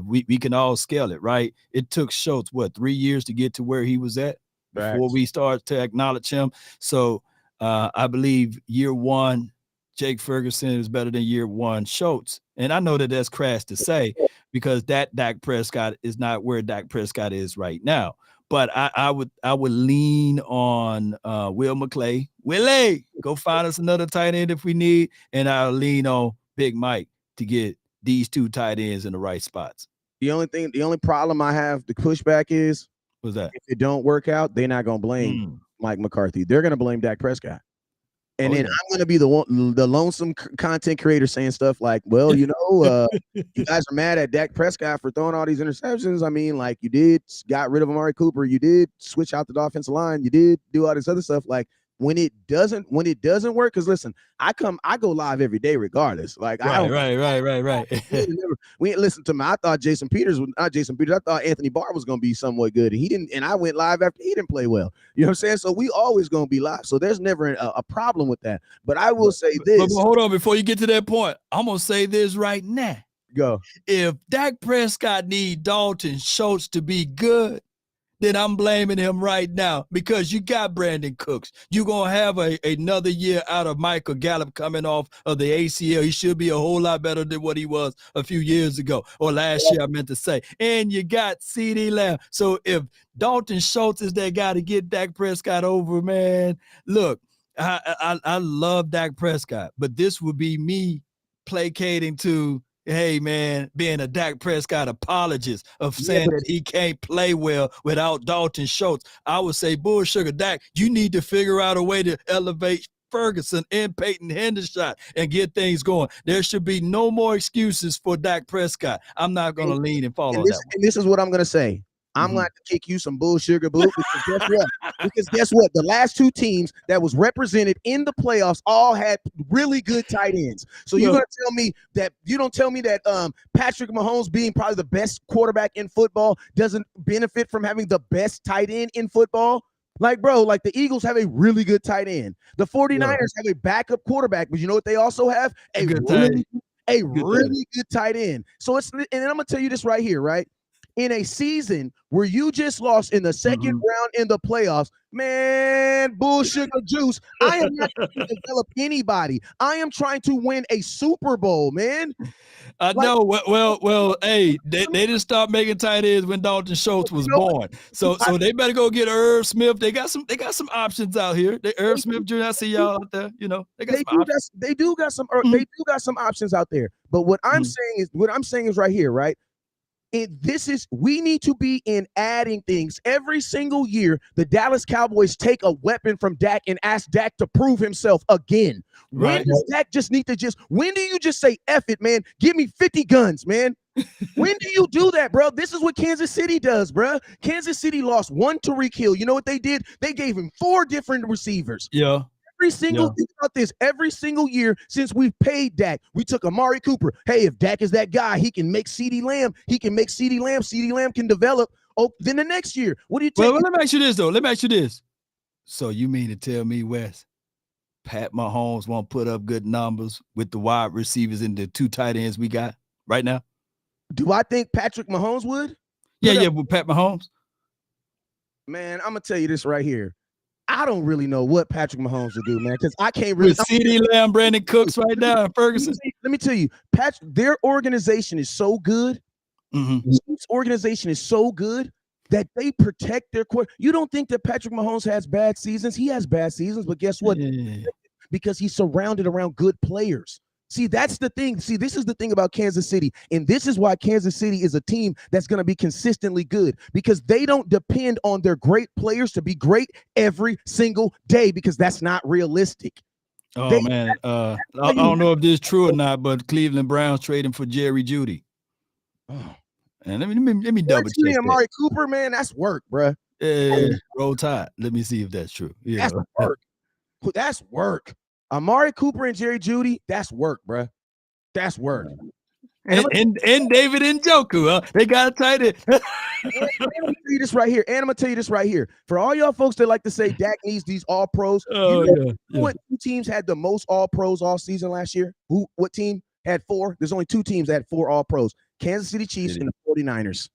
Speaker 2: we can all scale it, right? It took Schultz, 3 years to get to where he was at before we start to acknowledge him. So I believe year 1, Jake Ferguson is better than year 1 Schultz. And I know that that's crass to say because that Dak Prescott is not where Dak Prescott is right now. But I would lean on Will McClay. Willie, go find us another tight end if we need. And I'll lean on Big Mike to get these 2 tight ends in the right spots.
Speaker 1: The only problem I have, the pushback is,
Speaker 2: what's that?
Speaker 1: If it don't work out, they're not gonna blame Mike McCarthy. They're gonna blame Dak Prescott. And then I'm gonna be the lonesome content creator saying stuff like, "Well, you guys are mad at Dak Prescott for throwing all these interceptions. I mean, like you did got rid of Amari Cooper, you did switch out the offensive line, you did do all this other stuff. Like when it doesn't work, because listen, I go live every day regardless. Like
Speaker 2: right.
Speaker 1: We listen to me. I thought Jason Peters was not Jason Peters. I thought Anthony Barr was gonna be somewhat good. And he didn't, and I went live after he didn't play well. You know what I'm saying? So we always gonna be live. So there's never a problem with that. But I will say this.
Speaker 2: But hold on, before you get to that point, I'm gonna say this right now.
Speaker 1: Go.
Speaker 2: If Dak Prescott need Dalton Schultz to be good, then I'm blaming him right now because you got Brandon Cooks. You're going to have another year out of Michael Gallup coming off of the ACL. He should be a whole lot better than what he was a few years ago or last year, I meant to say. And you got CeeDee Lamb. So if Dalton Schultz is that guy to get Dak Prescott over, man, look, I love Dak Prescott, but this would be me placating to, hey, man, being a Dak Prescott apologist of saying that he can't play well without Dalton Schultz. I would say, bull sugar, Dak, you need to figure out a way to elevate Ferguson and Peyton Hendershot and get things going. There should be no more excuses for Dak Prescott. I'm not going to lean and follow that one.
Speaker 1: And this is what I'm going to say. I'm going to kick you some bull sugar boo because guess what? The last two teams that was represented in the playoffs all had really good tight ends. So you're going to tell me that Patrick Mahomes being probably the best quarterback in football doesn't benefit from having the best tight end in football? Like, bro, like the Eagles have a really good tight end. The 49ers have a backup quarterback, but you know what they also have? A really good tight end. So and I'm going to tell you this right here, right? In a season where you just lost in the second round in the playoffs, man, bull sugar juice. I am not trying to develop anybody. I am trying to win a Super Bowl, man.
Speaker 2: I know. Well, hey, they didn't start making tight ends when Dalton Schultz was born. So they better go get Irv Smith. They got some options out here. Irv Smith Jr. I see y'all out there. You know, they do got some options out there. But what I'm saying is right here, right? We need to be in adding things every single year. The Dallas Cowboys take a weapon from Dak and ask Dak to prove himself again. When does Dak when do you just say, F it, man? Give me 50 guns, man. When do you do that, bro? This is what Kansas City does, bro. Kansas City lost one Tyreek Hill. You know what they did? They gave him 4 different receivers. Yeah.
Speaker 1: Think about this. Every single year since we've paid Dak, we took Amari Cooper. Hey, if Dak is that guy, he can make CeeDee Lamb. CeeDee Lamb can develop. Oh, then the next year, what do you take?
Speaker 2: Well, let me ask you this, though. Let me ask you this. So you mean to tell me, Wes, Pat Mahomes won't put up good numbers with the wide receivers and the 2 tight ends we got right now?
Speaker 1: Do I think Patrick Mahomes would?
Speaker 2: Yeah, with Pat Mahomes.
Speaker 1: Man, I'm going to tell you this right here. I don't really know what Patrick Mahomes will do, man, because I can't really.
Speaker 2: With CeeDee Lamb, Brandon Cooks right now, and Ferguson.
Speaker 1: Let me tell you, their organization is so good. This organization is so good that they protect their core. You don't think that Patrick Mahomes has bad seasons? He has bad seasons, but guess what? Yeah. Because he's surrounded around good players. See, that's the thing. See, this is the thing about Kansas City. And this is why Kansas City is a team that's going to be consistently good, because they don't depend on their great players to be great every single day, because that's not realistic.
Speaker 2: Man. I don't know if this is true or not, but Cleveland Browns trading for Jerry Jeudy. Oh. And let me double check.
Speaker 1: Amari Cooper, man, that's work, bro.
Speaker 2: Roll Tide. Let me see if that's true. Yeah.
Speaker 1: That's work. That's work. Amari Cooper and Jerry Jeudy, that's work, bro. That's work.
Speaker 2: And David Njoku, huh? They got a tight end.
Speaker 1: And I'm gonna tell you this right here. For all y'all folks that like to say Dak needs these all pros, what 2 teams had the most all pros all season last year? What team had 4? There's only 2 teams that had 4 all pros: Kansas City Chiefs and the 49ers.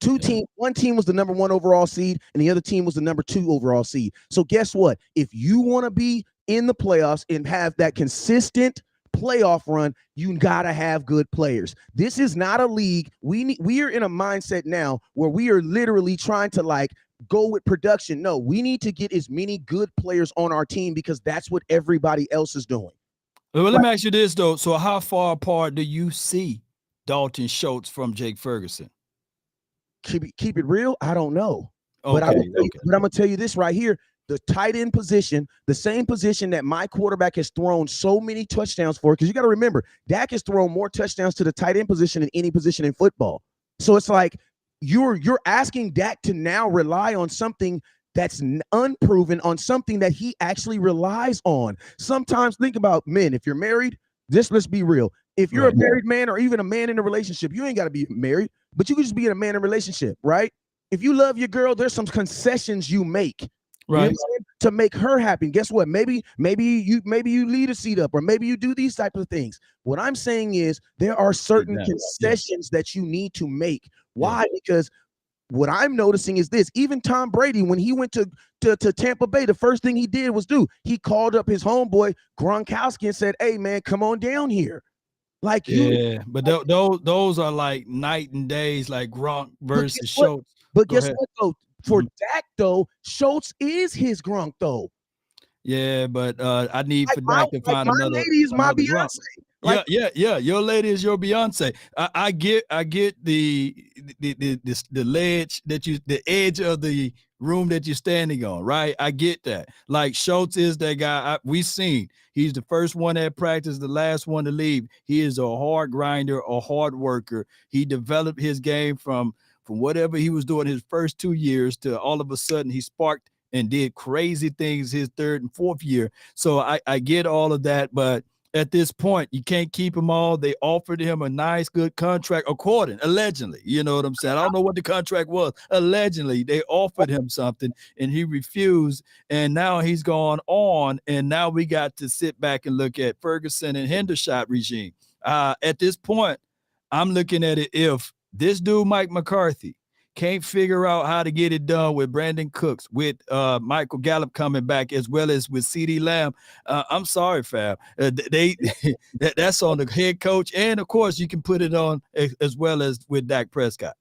Speaker 1: 2 teams, one team was the number 1 overall seed, and the other team was the number 2 overall seed. So guess what? If you want to be in the playoffs and have that consistent playoff run, you gotta have good players. This is not a league. We are in a mindset now where we are literally trying to go with production. No, we need to get as many good players on our team, because that's what everybody else is doing.
Speaker 2: Well, let me ask you this though. So how far apart do you see Dalton Schultz from Jake Ferguson?
Speaker 1: Keep it real. I don't know.
Speaker 2: Okay,
Speaker 1: but I'm gonna tell you this right here. The tight end position, the same position that my quarterback has thrown so many touchdowns for, because you got to remember, Dak has thrown more touchdowns to the tight end position than any position in football. So it's like you're asking Dak to now rely on something that's unproven, on something that he actually relies on. Sometimes think about men. If you're married, let's be real. If you're a married man or even a man in a relationship, you ain't got to be married, but you can just be in a man in a relationship, right? If you love your girl, there's some concessions you make.
Speaker 2: Right.
Speaker 1: You know, to make her happy. Guess what? Maybe you lead a seat up, or maybe you do these types of things. What I'm saying is there are certain concessions that you need to make. Why? Because what I'm noticing is this. Even Tom Brady, when he went to Tampa Bay, the first thing he did was he called up his homeboy Gronkowski and said, "Hey man, come on down here." Like you,
Speaker 2: Yeah, but those are like night and days, like Gronk
Speaker 1: but guess
Speaker 2: versus
Speaker 1: what?
Speaker 2: Schultz.
Speaker 1: But
Speaker 2: Go
Speaker 1: guess
Speaker 2: ahead.
Speaker 1: what though? For
Speaker 2: Mhm.
Speaker 1: Dak though, Schultz is his Gronk though.
Speaker 2: Yeah, but I need
Speaker 1: Like
Speaker 2: for Dak to
Speaker 1: like
Speaker 2: find
Speaker 1: my lady is my
Speaker 2: another Gronk.
Speaker 1: Beyonce. Like
Speaker 2: Yeah. Your lady is your Beyonce. I get the ledge that the edge of the room that you're standing on, right? I get that. Like Schultz is that guy we seen. He's the first one at practice, the last one to leave. He is a hard grinder, a hard worker. He developed his game from whatever he was doing his first 2 years to all of a sudden he sparked and did crazy things his third and fourth year. So I get all of that, but at this point, you can't keep them all. They offered him a nice, good contract, allegedly. You know what I'm saying? I don't know what the contract was. Allegedly, they offered him something and he refused. And now he's gone on. And now we got to sit back and look at Ferguson and Hendershot regime. At this point, I'm looking at it if this dude, Mike McCarthy, can't figure out how to get it done with Brandon Cooks, with Michael Gallup coming back, as well as with CeeDee Lamb. I'm sorry, fam. That's on the head coach, and of course, you can put it on as well as with Dak Prescott.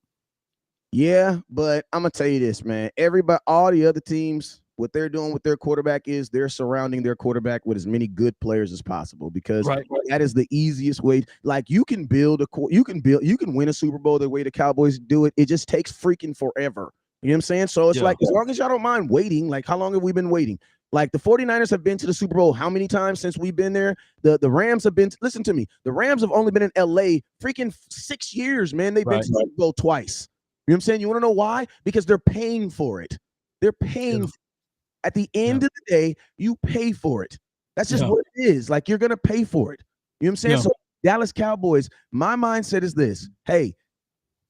Speaker 1: yeah, but I'm gonna tell you this, man. Everybody, all the other teams, what they're doing with their quarterback is they're surrounding their quarterback with as many good players as possible because
Speaker 2: Right.
Speaker 1: that is the easiest way. Like you can you can win a Super Bowl the way the Cowboys do it. It just takes freaking forever. You know what I'm saying? So it's
Speaker 2: Yeah.
Speaker 1: like as long as y'all don't mind waiting, like how long have we been waiting? Like the 49ers have been to the Super Bowl how many times since we've been there? The Rams have been, listen to me, the Rams have only been in LA freaking 6 years, man. They've been
Speaker 2: Right.
Speaker 1: to the Super Bowl twice. You know what I'm saying? You want to know why? Because they're paying for it. They're paying.
Speaker 2: Yeah.
Speaker 1: At the
Speaker 2: Yeah.
Speaker 1: end of the day, you pay for it. That's just
Speaker 2: Yeah.
Speaker 1: what it is. Like you're gonna pay for it. You know what I'm saying?
Speaker 2: Yeah.
Speaker 1: So Dallas Cowboys, my mindset is this: hey,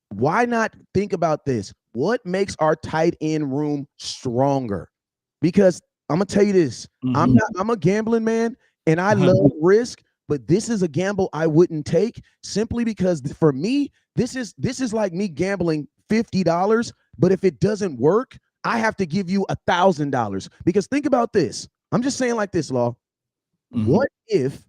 Speaker 1: why not think about this? What makes our tight end room stronger? Because I'm gonna tell you this:
Speaker 2: Mhm.
Speaker 1: I'm a gambling man, and I love risk, but this is a gamble I wouldn't take simply because for me, this is like me gambling $50, but if it doesn't work, I have to give you $1,000. Because think about this. I'm just saying like this, Law. What if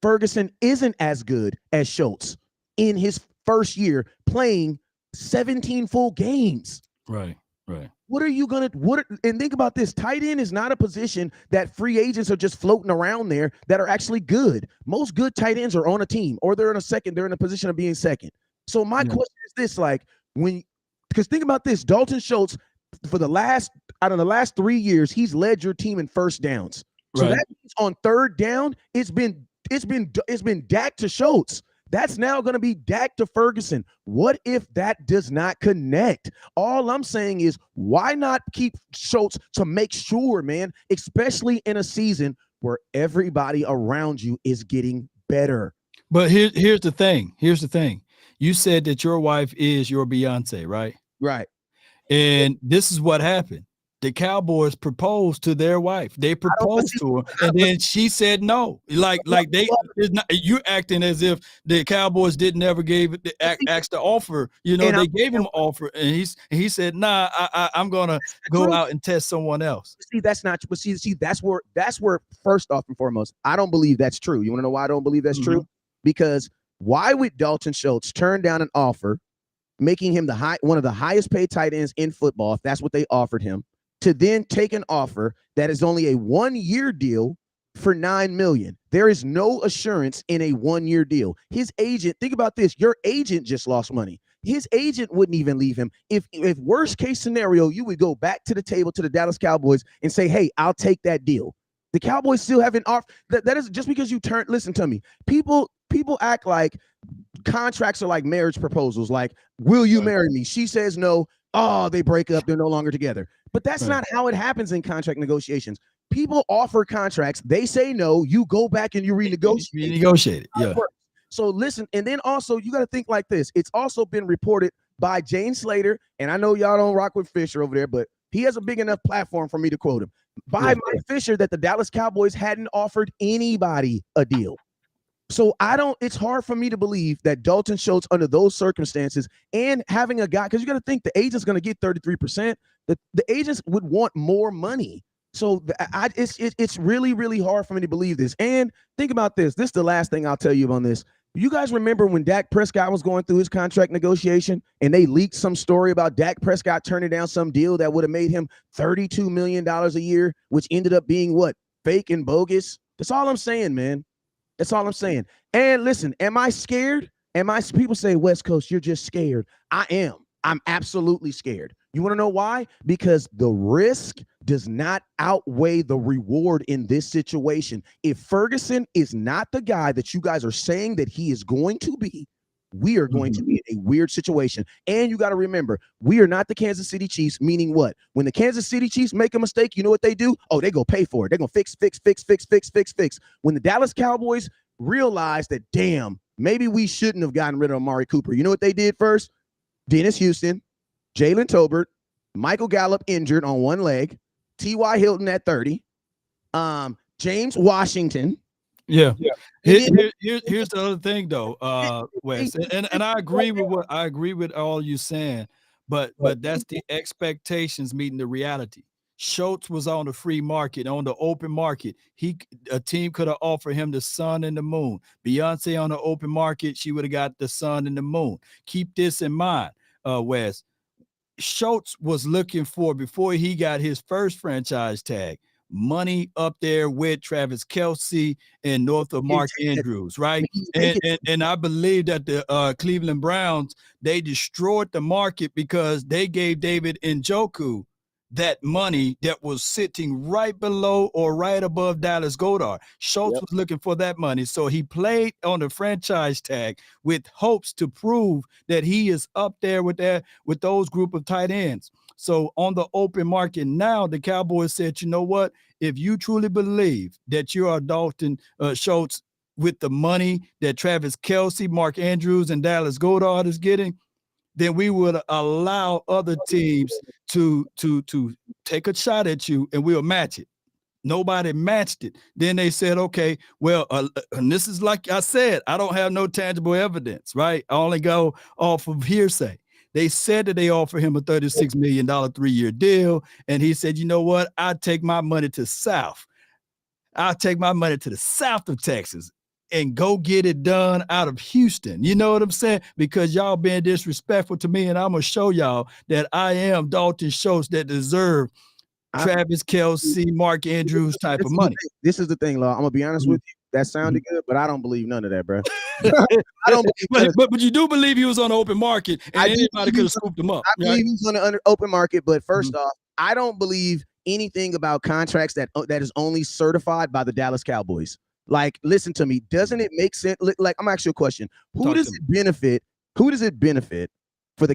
Speaker 1: Ferguson isn't as good as Schultz in his first year playing 17 full games?
Speaker 2: Right. Right.
Speaker 1: What are you gonna and think about this? Tight end is not a position that free agents are just floating around there that are actually good. Most good tight ends are on a team or they're in a position of being second. So my question is this: like because think about this, Dalton Schultz for the last 3 years, he's led your team in first downs. So
Speaker 2: Right.
Speaker 1: that means on third down, it's been Dak to Schultz. That's now going to be Dak to Ferguson. What if that does not connect? All I'm saying is, why not keep Schultz to make sure, man, especially in a season where everybody around you is getting better.
Speaker 2: But here's the thing. Here's the thing. You said that your wife is your Beyonce, right?
Speaker 1: Right.
Speaker 2: And this is what happened. The Cowboys proposed to their wife. They
Speaker 1: I don't, but
Speaker 2: proposed
Speaker 1: see,
Speaker 2: to her,
Speaker 1: I,
Speaker 2: and then she said no. Like they, it's not, you acting as if the Cowboys didn't ever gave it the asked the offer. You know,
Speaker 1: and
Speaker 2: they gave him an offer, and he said, "Nah, I'm gonna go
Speaker 1: truth.
Speaker 2: out and test someone else."
Speaker 1: See, that's not. But see, that's where first off and foremost, I don't believe that's true. You want to know why I don't believe that's true? Because why would Dalton Schultz turn down an offer, making him one of the highest paid tight ends in football, if that's what they offered him, to then take an offer that is only a 1-year deal for $9 million? There is no assurance in a 1-year deal. His agent, think about this: your agent just lost money. His agent wouldn't even leave him. If worst case scenario, you would go back to the table to the Dallas Cowboys and say, "Hey, I'll take that deal." The Cowboys still have an offer. That is just because you turn. Listen to me. People act like contracts are like marriage proposals. Like, will you marry me? She says no. Oh, they break up. They're no longer together. But that's not how it happens in contract negotiations. People offer contracts. They say no. You go back and you renegotiate.
Speaker 2: Renegotiate it. Yeah.
Speaker 1: So listen, and then also you got to think like this. It's also been reported by Jane Slater, and I know y'all don't rock with Fisher over there, but he has a big enough platform for me to quote him. By Mike Fisher, that the Dallas Cowboys hadn't offered anybody a deal. So it's hard for me to believe that Dalton Schultz, under those circumstances, and having a guy, because you got to think the agent's going to get 33%, the agents would want more money. So it's really, really hard for me to believe this. And think about this. This is the last thing I'll tell you on this. You guys remember when Dak Prescott was going through his contract negotiation and they leaked some story about Dak Prescott turning down some deal that would have made him $32 million a year, which ended up being what? Fake and bogus. That's all I'm saying, man. That's all I'm saying. And listen, am I scared? People say, West Coast, you're just scared. I am. I'm absolutely scared. You want to know why? Because the risk does not outweigh the reward in this situation. If Ferguson is not the guy that you guys are saying that he is going to be, we are going to be in a weird situation. And you got to remember, we are not the Kansas City Chiefs, meaning what? When the Kansas City Chiefs make a mistake, you know what they do? Oh, they go pay for it. They're going to fix. When the Dallas Cowboys realize that, damn, maybe we shouldn't have gotten rid of Amari Cooper, you know what they did first? Dennis Houston, Jalen Tolbert, Michael Gallup injured on one leg, T.Y. Hilton at 30, James Washington.
Speaker 2: Yeah. Here's the other thing though, Wes, and I agree with all you saying, but that's the expectations meeting the reality. Schultz was on the free market, on the open market. A team could have offered him the sun and the moon. Beyonce on the open market, she would have got the sun and the moon. Keep this in mind, Wes. Schultz was looking for, before he got his first franchise tag, money up there with Travis Kelce and north of Mark Andrews, right? And I believe that the Cleveland Browns, they destroyed the market because they gave David Njoku that money that was sitting right below or right above Dallas Goedert. Schultz was looking for that money. So he played on the franchise tag with hopes to prove that he is up there with those group of tight ends. So on the open market now, the Cowboys said, you know what? If you truly believe that you are Dalton Schultz with the money that Travis Kelce, Mark Andrews, and Dallas Goedert is getting, then we would allow other teams to take a shot at you and we'll match it. Nobody matched it. Then they said, okay, well, and this is like I said, I don't have no tangible evidence, right? I only go off of hearsay. They said that they offered him a $36 million 3-year deal. And he said, you know what? I'll take my money to South. I'll take my money to the south of Texas and go get it done out of Houston. You know what I'm saying? Because y'all being disrespectful to me, and I'm going to show y'all that I am Dalton Schultz that deserve Travis Kelce, Mark Andrews type of money.
Speaker 1: This is the thing, Law. I'm going to be honest with you. That sounded good, but I don't believe none of that, bro. I don't believe
Speaker 2: but you do believe he was on the open market and anybody could have scooped him up.
Speaker 1: I believe he was on the open market, but first off, I don't believe anything about contracts that is only certified by the Dallas Cowboys. Like, listen to me. Doesn't it make sense? Like, I'm asking you a question. Who does it benefit for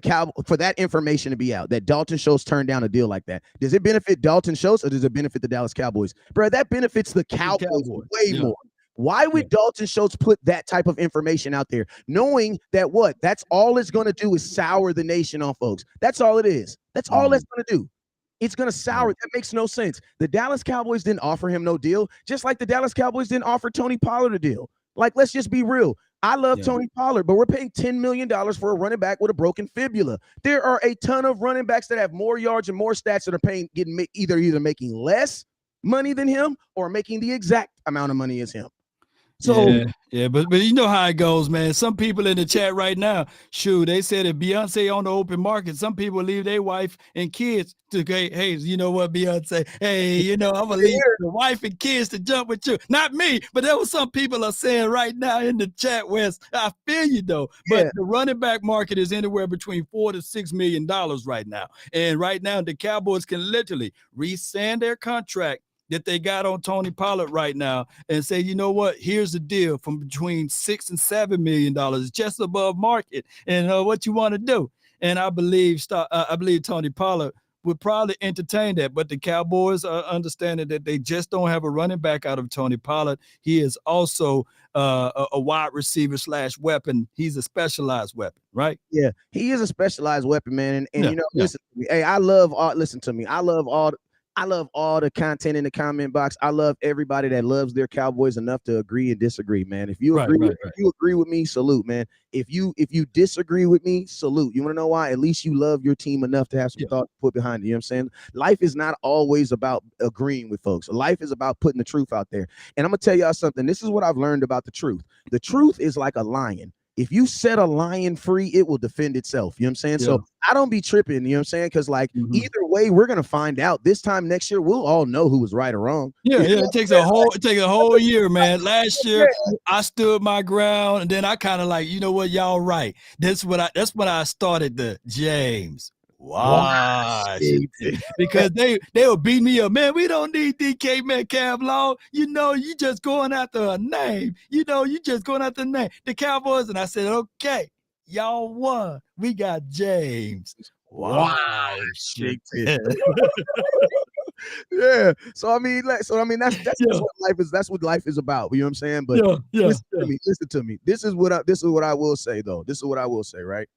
Speaker 1: for that information to be out, that Dalton Schultz turned down a deal like that? Does it benefit Dalton Schultz or does it benefit the Dallas Cowboys? Bro, that benefits the Cowboys way more. Why would Dalton Schultz put that type of information out there, knowing that that's all it's going to do is sour the nation on folks? That's all it is. That's all that's going to do. It's going to sour. That makes no sense. The Dallas Cowboys didn't offer him no deal, just like the Dallas Cowboys didn't offer Tony Pollard a deal. Like, let's just be real. I love Tony Pollard, but we're paying $10 million for a running back with a broken fibula. There are a ton of running backs that have more yards and more stats that are either making less money than him or making the exact amount of money as him.
Speaker 2: So but you know how it goes, man. Some people in the chat right now, shoot, they said if Beyonce on the open market, some people leave their wife and kids to go, hey, you know what, Beyonce? Hey, you know, I'm gonna leave the wife and kids to jump with you. Not me, but there was some people are saying right now in the chat, Wes. I feel you though. But the running back market is anywhere between $4 to $6 million right now. And right now, the Cowboys can literally rescind their contract that they got on Tony Pollard right now and say, you know what, here's the deal from between $6 and $7 million, just above market, and what you want to do. And I believe Tony Pollard would probably entertain that, but the Cowboys are understanding that they just don't have a running back out of Tony Pollard. He is also a wide receiver / weapon. He's a specialized weapon, right?
Speaker 1: Yeah, he is a specialized weapon, man. And you know, listen to me. Hey, I love all. Listen to me. I love all. I love all the content in the comment box. I love everybody that loves their Cowboys enough to agree and disagree, man. If you
Speaker 2: Right,
Speaker 1: agree,
Speaker 2: right,
Speaker 1: if
Speaker 2: right.
Speaker 1: you agree with me, salute, man. If you disagree with me, salute. You want to know why? At least you love your team enough to have some
Speaker 2: Yeah,
Speaker 1: thought to put behind it. You know what I'm saying? Life is not always about agreeing with folks. Life is about putting the truth out there. And I'm gonna tell y'all something. This is what I've learned about the truth. The truth is like a lion. If you set a lion free, it will defend itself. You know what I'm saying?
Speaker 2: yeah.
Speaker 1: So I don't be tripping. You know what I'm saying? Because like
Speaker 2: Mhm.
Speaker 1: either way, we're gonna find out this time next year. We'll all know who was right or wrong.
Speaker 2: Yeah,
Speaker 1: You
Speaker 2: yeah.
Speaker 1: know
Speaker 2: It takes a whole year, man. Last
Speaker 1: what
Speaker 2: year I stood my ground, and then I kind of like, you know what, y'all right. That's when I started the James Washington
Speaker 1: I'm saying?
Speaker 2: because they will beat me up. Man, we don't need DK Metcalf long. You know, you just going after a name. You know, you just going after a name. The Cowboys, and I said, okay, y'all won. We got James Washington.
Speaker 1: Washington. Yeah. So I mean, that's
Speaker 2: Yeah,
Speaker 1: what life is. That's what life is about. You know what I'm saying? But
Speaker 2: yeah, yeah,
Speaker 1: listen to
Speaker 2: yeah.
Speaker 1: me. Listen to me. This is what I will say though. This is what I will say. Right.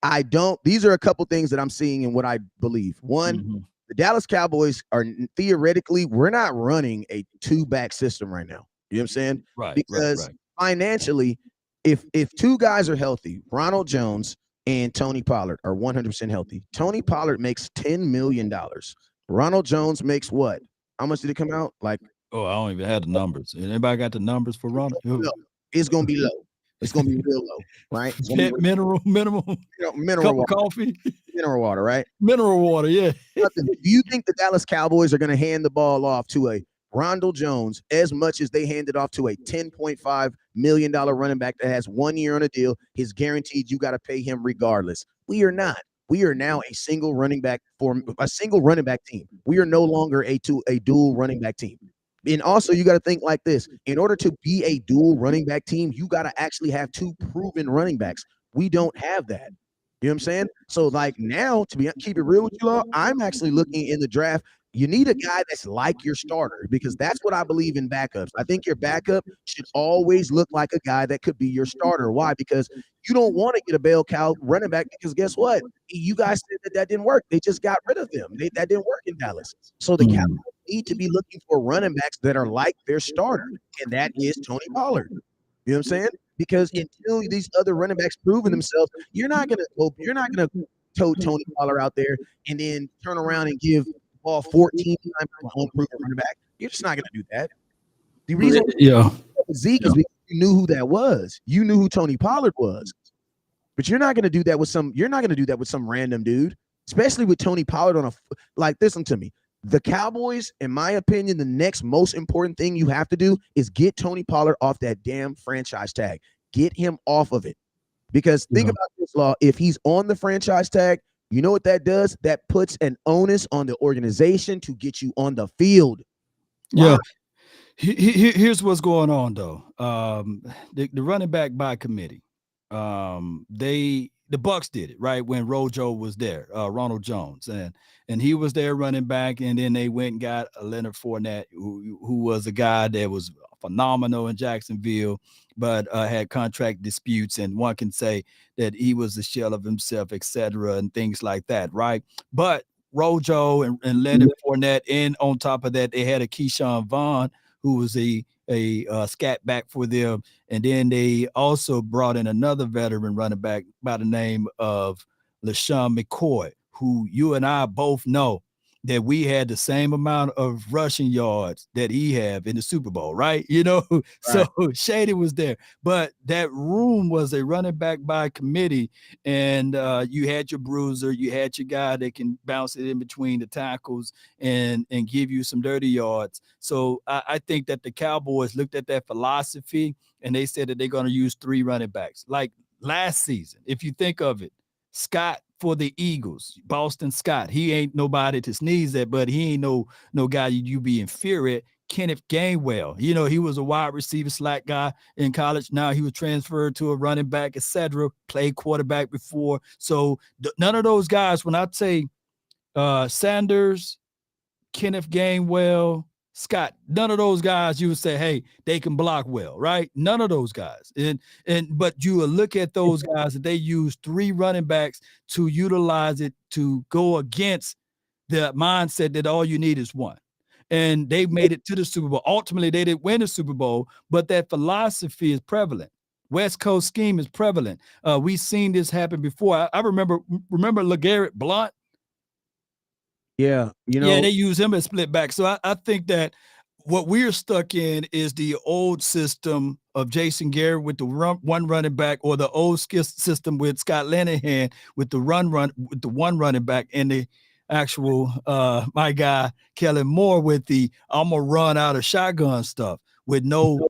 Speaker 1: I don't. These are a couple things that I'm seeing and what I believe. One,
Speaker 2: Mhm.
Speaker 1: the Dallas Cowboys are theoretically, we're not running a two-back system right now. You know what I'm saying?
Speaker 2: Right, right,
Speaker 1: Because
Speaker 2: right.
Speaker 1: financially, if two guys are healthy, Ronald Jones and Tony Pollard are 100% healthy. Tony Pollard makes $10 million. Ronald Jones makes what? How much did it come out? Like
Speaker 2: Oh, I don't even have the numbers. Anybody got the numbers for Ronald?
Speaker 1: low. It's gonna be low. It's gonna be real low, right? It's gonna be
Speaker 2: Pet mineral, minimum,
Speaker 1: mineral
Speaker 2: cup of
Speaker 1: water,
Speaker 2: coffee,
Speaker 1: mineral water, right?
Speaker 2: mineral water. Yeah.
Speaker 1: Nothing. Do you think the Dallas Cowboys are going to hand the ball off to a Rondell Jones as much as they handed off to a $10.5 million running back that has 1 year on a deal? He's guaranteed you got to pay him regardless. We are not. We are now a single running back team. We are no longer a dual running back team. And also, you got to think like this: in order to be a dual running back team, you got to actually have two proven running backs. We don't have that. You know what I'm saying? So like now, to be keep it real with you all, I'm actually looking in the draft. You need a guy that's like your starter because that's what I believe in backups. I think your backup should always look like a guy that could be your starter. Why? Because you don't want to get a bell cow running back because guess what? You guys said that didn't work. They just got rid of them. That didn't work in Dallas. So the Cowboys
Speaker 2: Mm.
Speaker 1: need to be looking for running backs that are like their starter, and that is Tony Pollard. You know what I'm saying? Because until these other running backs proven themselves, you're not gonna tote Tony Pollard out there and then turn around and give the ball 14 times to an unproven running back. You're just not gonna do that. The reason
Speaker 2: Yeah.
Speaker 1: why Zeke
Speaker 2: Yeah.
Speaker 1: is because you knew who that was. You knew who Tony Pollard was. But you're not gonna do that with some random dude, especially with Tony Pollard on a like. Listen to me. The Cowboys, in my opinion, the next most important thing you have to do is get Tony Pollard off that damn franchise tag. Get him off of it. Because think
Speaker 2: Yeah.
Speaker 1: about this, Law. If he's on the franchise tag, you know what that does? That puts an onus on the organization to get you on the field. Why?
Speaker 2: Yeah. Here's what's going on though. The running back by committee. The Bucks did it right when Rojo was there, Ronald Jones, and he was there running back, and then they went and got a Leonard Fournette, who was a guy that was phenomenal in Jacksonville, but had contract disputes, and one can say that he was a shell of himself, etc., and things like that, right? But Rojo and Leonard Fournette, and on top of that, they had a Keyshawn Vaughn who was a scat back for them. And then they also brought in another veteran running back by the name of LaShawn McCoy, who you and I both know that we had the same amount of rushing yards that he have in the Super Bowl, right? You know, so
Speaker 1: Right.
Speaker 2: Shady was there, but that room was a running back by committee, and you had your bruiser, you had your guy that can bounce it in between the tackles and give you some dirty yards. So I think that the Cowboys looked at that philosophy and they said that they're going to use three running backs. Like last season, if you think of it, Scott for the Eagles, Boston Scott. He ain't nobody to sneeze at, but he ain't no guy you be inferior. Kenneth Gainwell, you know, he was a wide receiver slack guy in college. Now he was transferred to a running back, etc. Played quarterback before. So none of those guys, when I say Sanders, Kenneth Gainwell, Scott, none of those guys you would say, hey, they can block well, right? None of those guys. And but you will look at those guys that they use three running backs to utilize it to go against the mindset that all you need is one. And they made it to the Super Bowl. Ultimately, they didn't win the Super Bowl, but that philosophy is prevalent. West Coast scheme is prevalent. We've seen this happen before. I remember LeGarrette Blount.
Speaker 1: Yeah,
Speaker 2: Yeah, they use him as split back. So I think that what we're stuck in is the old system of Jason Garrett with the one running back, or the old system with Scott Linehan with the with the one running back, and the actual my guy Kellen Moore with the I'm gonna run out of shotgun stuff with no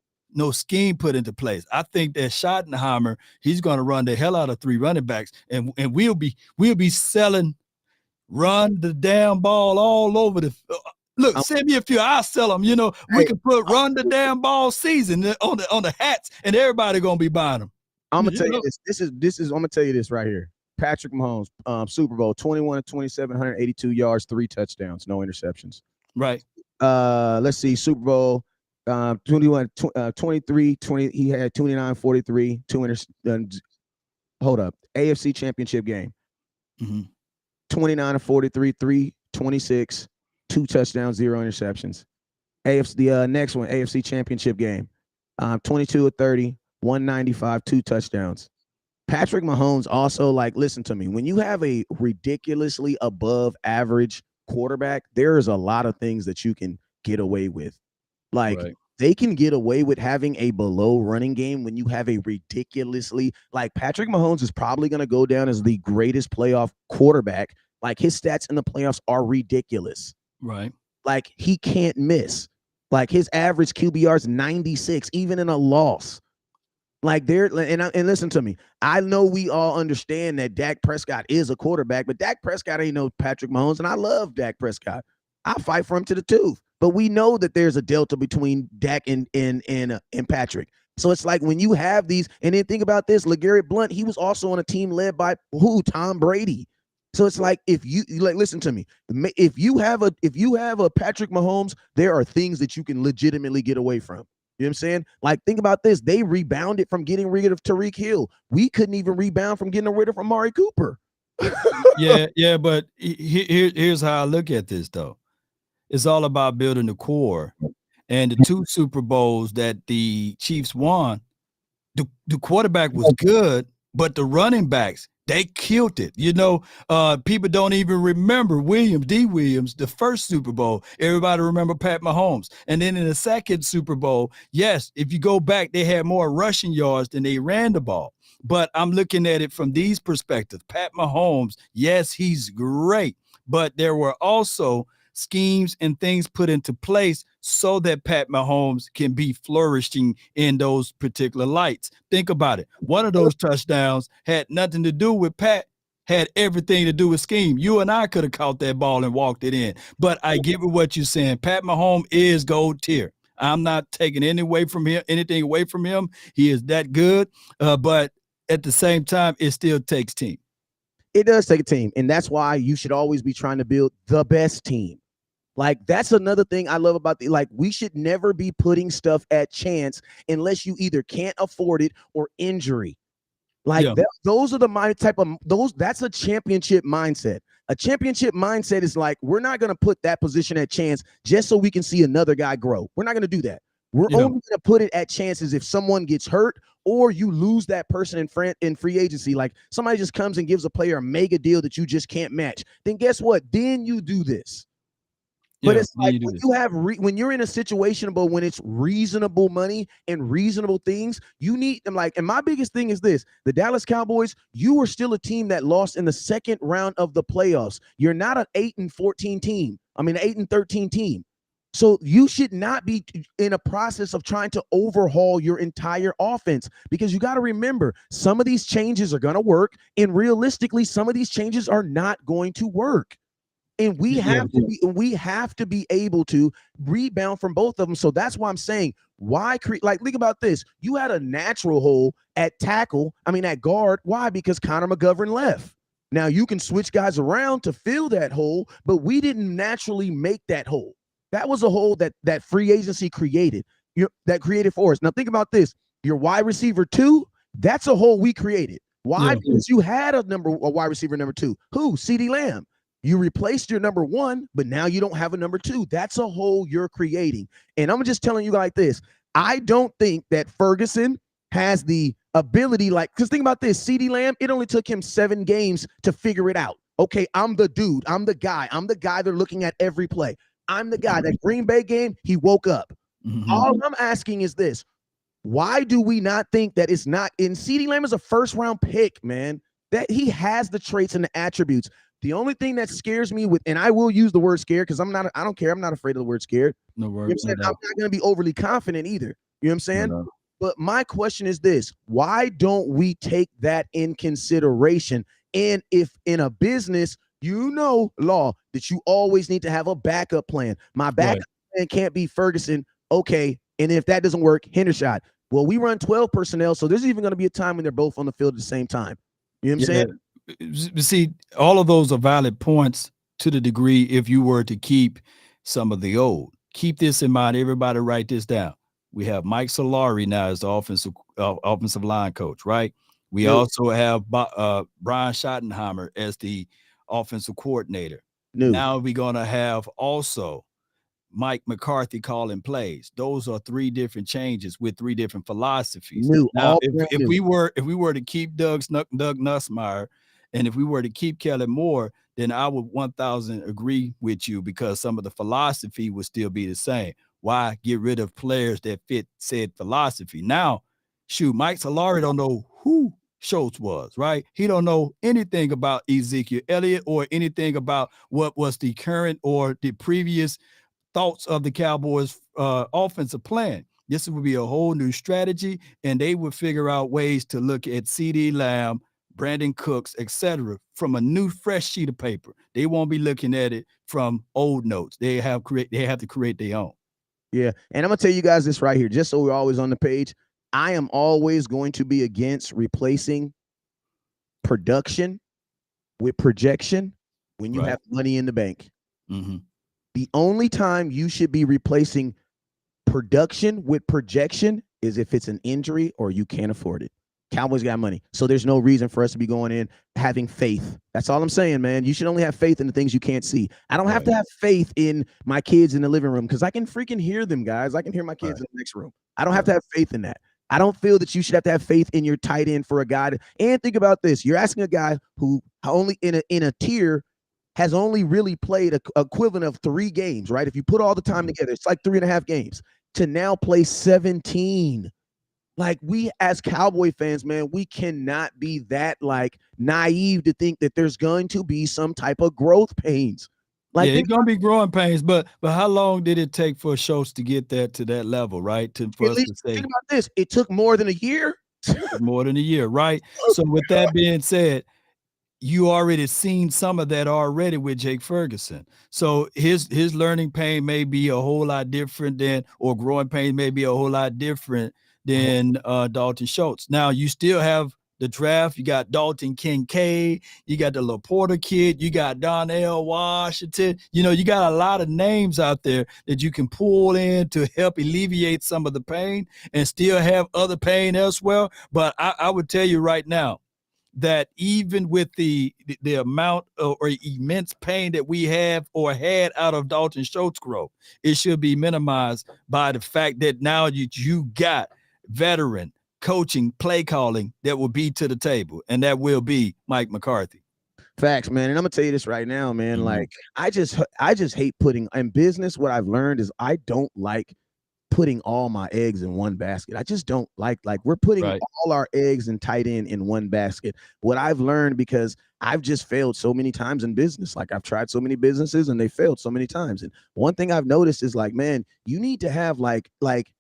Speaker 2: scheme put into place. I think that Schottenheimer, he's going to run the hell out of three running backs, and we'll be selling run the damn ball all over the. Look, send me a few. I'll sell them. We can put run the damn ball season on the hats, and everybody gonna be buying them.
Speaker 1: I'm gonna tell you this. This is. I'm gonna tell you this right here. Patrick Mahomes, Super Bowl, 21-27, 182 yards, 3 touchdowns, no interceptions.
Speaker 2: Right.
Speaker 1: Let's see, Super Bowl, 21, 23, 20. He had 29, 43, 2 hold up. AFC Championship game.
Speaker 2: Mm-hmm.
Speaker 1: 29-43, 326, 2 touchdowns, 0 interceptions. AFC, the next one, AFC Championship game, 22-30, 195, 2 touchdowns. Patrick Mahomes also, like, listen to me. When you have a ridiculously above average quarterback, there is a lot of things that you can get away with. Like, right. They can get away with having a below running game when you have a ridiculously, like, Patrick Mahomes is probably going to go down as the greatest playoff quarterback. Like, his stats in the playoffs are ridiculous.
Speaker 2: Right.
Speaker 1: Like, he can't miss. Like, his average QBR is 96, even in a loss. Like, and listen to me. I know we all understand that Dak Prescott is a quarterback, but Dak Prescott ain't no Patrick Mahomes, and I love Dak Prescott. I fight for him to the tooth. But we know that there's a delta between Dak and Patrick. So it's like when you have these, and then think about this, LeGarrette Blount, he was also on a team led by who? Tom Brady. So it's like, if you like, listen to me. If you have a Patrick Mahomes, there are things that you can legitimately get away from. You know what I'm saying? Like, think about this. They rebounded from getting rid of Tyreek Hill. We couldn't even rebound from getting rid of Amari Cooper.
Speaker 2: yeah. But here's how I look at this, though. It's all about building the core. And the 2 Super Bowls that the Chiefs won, the quarterback was good, but the running backs, they killed it. People don't even remember D. Williams, the first Super Bowl. Everybody remember Pat Mahomes. And then in the second Super Bowl, yes, if you go back, they had more rushing yards than they ran the ball. But I'm looking at it from these perspectives. Pat Mahomes, yes, he's great, but there were also schemes and things put into place so that Pat Mahomes can be flourishing in those particular lights. Think about it. One of those touchdowns had nothing to do with Pat, had everything to do with scheme. You and I could have caught that ball and walked it in. But I get what you're saying. Pat Mahomes is gold tier. I'm not taking anything away from him. He is that good. But at the same time, it still takes team.
Speaker 1: It does take a team. And that's why you should always be trying to build the best team. Like, that's another thing I love about we should never be putting stuff at chance unless you either can't afford it or injury. Like, those are the type of that's a championship mindset. A championship mindset is like, we're not going to put that position at chance just so we can see another guy grow. We're not going to do that. We're only going to put it at chances if someone gets hurt or you lose that person in free agency. Like, somebody just comes and gives a player a mega deal that you just can't match. Then guess what? Then you do this. But it's like when you're in a situation, but when it's reasonable money and reasonable things, you need them. Like, and my biggest thing is this: the Dallas Cowboys, you were still a team that lost in the second round of the playoffs. You're not an 8-14 team. I mean, an 8-13 team. So you should not be in a process of trying to overhaul your entire offense, because you got to remember, some of these changes are going to work, and realistically, some of these changes are not going to work. And we have to be able to rebound from both of them. So that's why I'm saying, why create? Like, think about this. You had a natural hole at guard. Why? Because Connor McGovern left. Now you can switch guys around to fill that hole, but we didn't naturally make that hole. That was a hole that free agency created. That created for us. Now think about this. Your wide receiver 2, that's a hole we created. Why? Because you had a wide receiver number 2. Who? CeeDee Lamb. You replaced your number one, but now you don't have a number two. That's a hole you're creating. And I'm just telling you like this. I don't think that Ferguson has the ability, like, because think about this, CeeDee Lamb, it only took him 7 games to figure it out. Okay, I'm the dude. I'm the guy. I'm the guy they're looking at every play. I'm the guy. That Green Bay game, he woke up. All I'm asking is this. Why do we not think that it's not in CeeDee Lamb is a first round pick, man? That he has the traits and the attributes. The only thing that scares me with, and I will use the word scared because I don't care. I'm not afraid of the word scared.
Speaker 2: No
Speaker 1: You know what
Speaker 2: word.
Speaker 1: I'm saying? I'm not going to be overly confident either. You know what I'm saying?
Speaker 2: No.
Speaker 1: But my question is this: why don't we take that in consideration? And if in a business, law, that you always need to have a backup plan. My backup plan can't be Ferguson. Okay. And if that doesn't work, Hendershot. Well, we run 12 personnel, so there's even going to be a time when they're both on the field at the same time. You know what I'm saying?
Speaker 2: See, all of those are valid points to the degree if you were to keep some of the old. Keep this in mind. Everybody write this down. We have Mike Solari now as the offensive line coach, right? We also have Brian Schottenheimer as the offensive coordinator. Now we're going to have also Mike McCarthy calling plays. Those are 3 different changes with 3 different philosophies. Now, if we were to keep Doug Nussmeier, and if we were to keep Kellen Moore, then I would 1,000 agree with you because some of the philosophy would still be the same. Why get rid of players that fit said philosophy? Now, shoot, Mike Solari don't know who Schultz was, right? He don't know anything about Ezekiel Elliott or anything about what was the current or the previous thoughts of the Cowboys offensive plan. This would be a whole new strategy, and they would figure out ways to look at CeeDee Lamb, Brandon Cooks, etc., from a new, fresh sheet of paper. They won't be looking at it from old notes. They have to create their own.
Speaker 1: Yeah, and I'm gonna tell you guys this right here, just so we're always on the page. I am always going to be against replacing production with projection when you have money in the bank. The only time you should be replacing production with projection is if it's an injury or you can't afford it. Cowboys got money, so there's no reason for us to be going in having faith. That's all I'm saying, man. You should only have faith in the things you can't see. I don't have to have faith in my kids in the living room because I can freaking hear them, guys. I can hear my kids in the next room. I don't have to have faith in that. I don't feel that you should have to have faith in your tight end for a guy. And think about this: you're asking a guy who only in a tier has only really played a equivalent of 3 games, right? If you put all the time together, it's like 3.5 games to now play 17. Like, we as Cowboy fans, man, we cannot be that like naive to think that there's going to be some type of growth pains.
Speaker 2: Like, it's gonna be growing pains, but how long did it take for Schultz to get that to that level, right? For us to say,
Speaker 1: think about this, it took more than a year.
Speaker 2: More than a year, right? So with that being said, you already seen some of that already with Jake Ferguson. So his learning pain may be a whole lot different than, or growing pain may be a whole lot different than Dalton Schultz. Now you still have the draft. You got Dalton Kincaid. You got the Laporta kid. You got Donnell Washington. You got a lot of names out there that you can pull in to help alleviate some of the pain and still have other pain elsewhere. But I would tell you right now, that even with the amount or immense pain that we have or had out of Dalton Schultz growth, it should be minimized by the fact that now you got veteran coaching, play calling that will be to the table, and that will be Mike McCarthy.
Speaker 1: Facts, man. And I'm gonna tell you this right now, man. Like, I just hate putting in business. What I've learned is I don't like putting all my eggs in one basket. I just don't like we're putting all our eggs and tight end in one basket. What I've learned, because I've just failed so many times in business. Like, I've tried so many businesses and they failed so many times. And one thing I've noticed is, like, man, you need to have like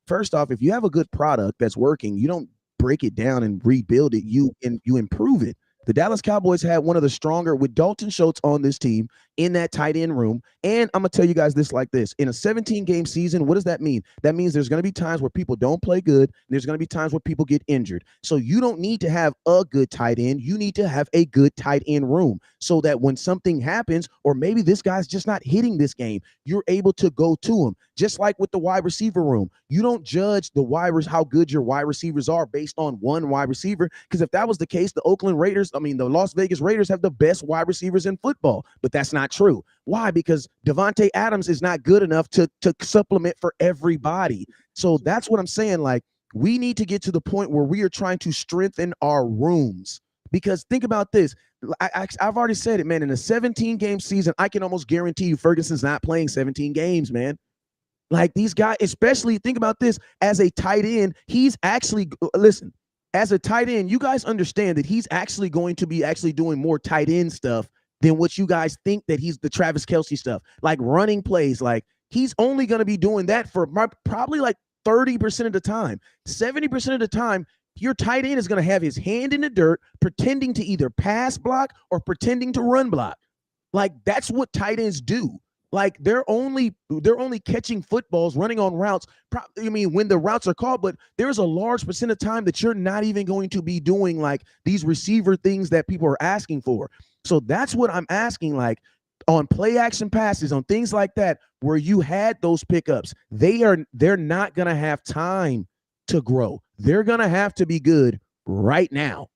Speaker 1: first off, if you have a good product that's working, you don't break it down and rebuild it. You improve it. The Dallas Cowboys had one of the stronger, with Dalton Schultz on this team, in that tight end room. And I'm going to tell you guys this like this. In a 17-game season, what does that mean? That means there's going to be times where people don't play good. And there's going to be times where people get injured. So you don't need to have a good tight end. You need to have a good tight end room so that when something happens, or maybe this guy's just not hitting this game, you're able to go to him. Just like with the wide receiver room. You don't judge how good your wide receivers are based on one wide receiver. Because if that was the case, the Las Vegas Raiders have the best wide receivers in football. But that's not not true. Why? Because Devontae Adams is not good enough to supplement for everybody. So that's what I'm saying. Like, we need to get to the point where we are trying to strengthen our rooms. Because think about this. I've already said it, man. In a 17-game season, I can almost guarantee you Ferguson's not playing 17 games, man. Like, these guys, especially think about this, as a tight end, he's actually, listen, as a tight end, you guys understand that he's actually going to be actually doing more tight end stuff than what you guys think that he's the Travis Kelce stuff, like running plays. Like, he's only going to be doing that for probably like 30% of the time. 70% of the time, your tight end is going to have his hand in the dirt, pretending to either pass block or pretending to run block. Like, that's what tight ends do. Like, they're only catching footballs, running on routes. I mean, when the routes are called, but there's a large percent of time that you're not even going to be doing like these receiver things that people are asking for. So that's what I'm asking, like, on play action passes, on things like that, where you had those pickups. They're not gonna have time to grow. They're gonna have to be good right now.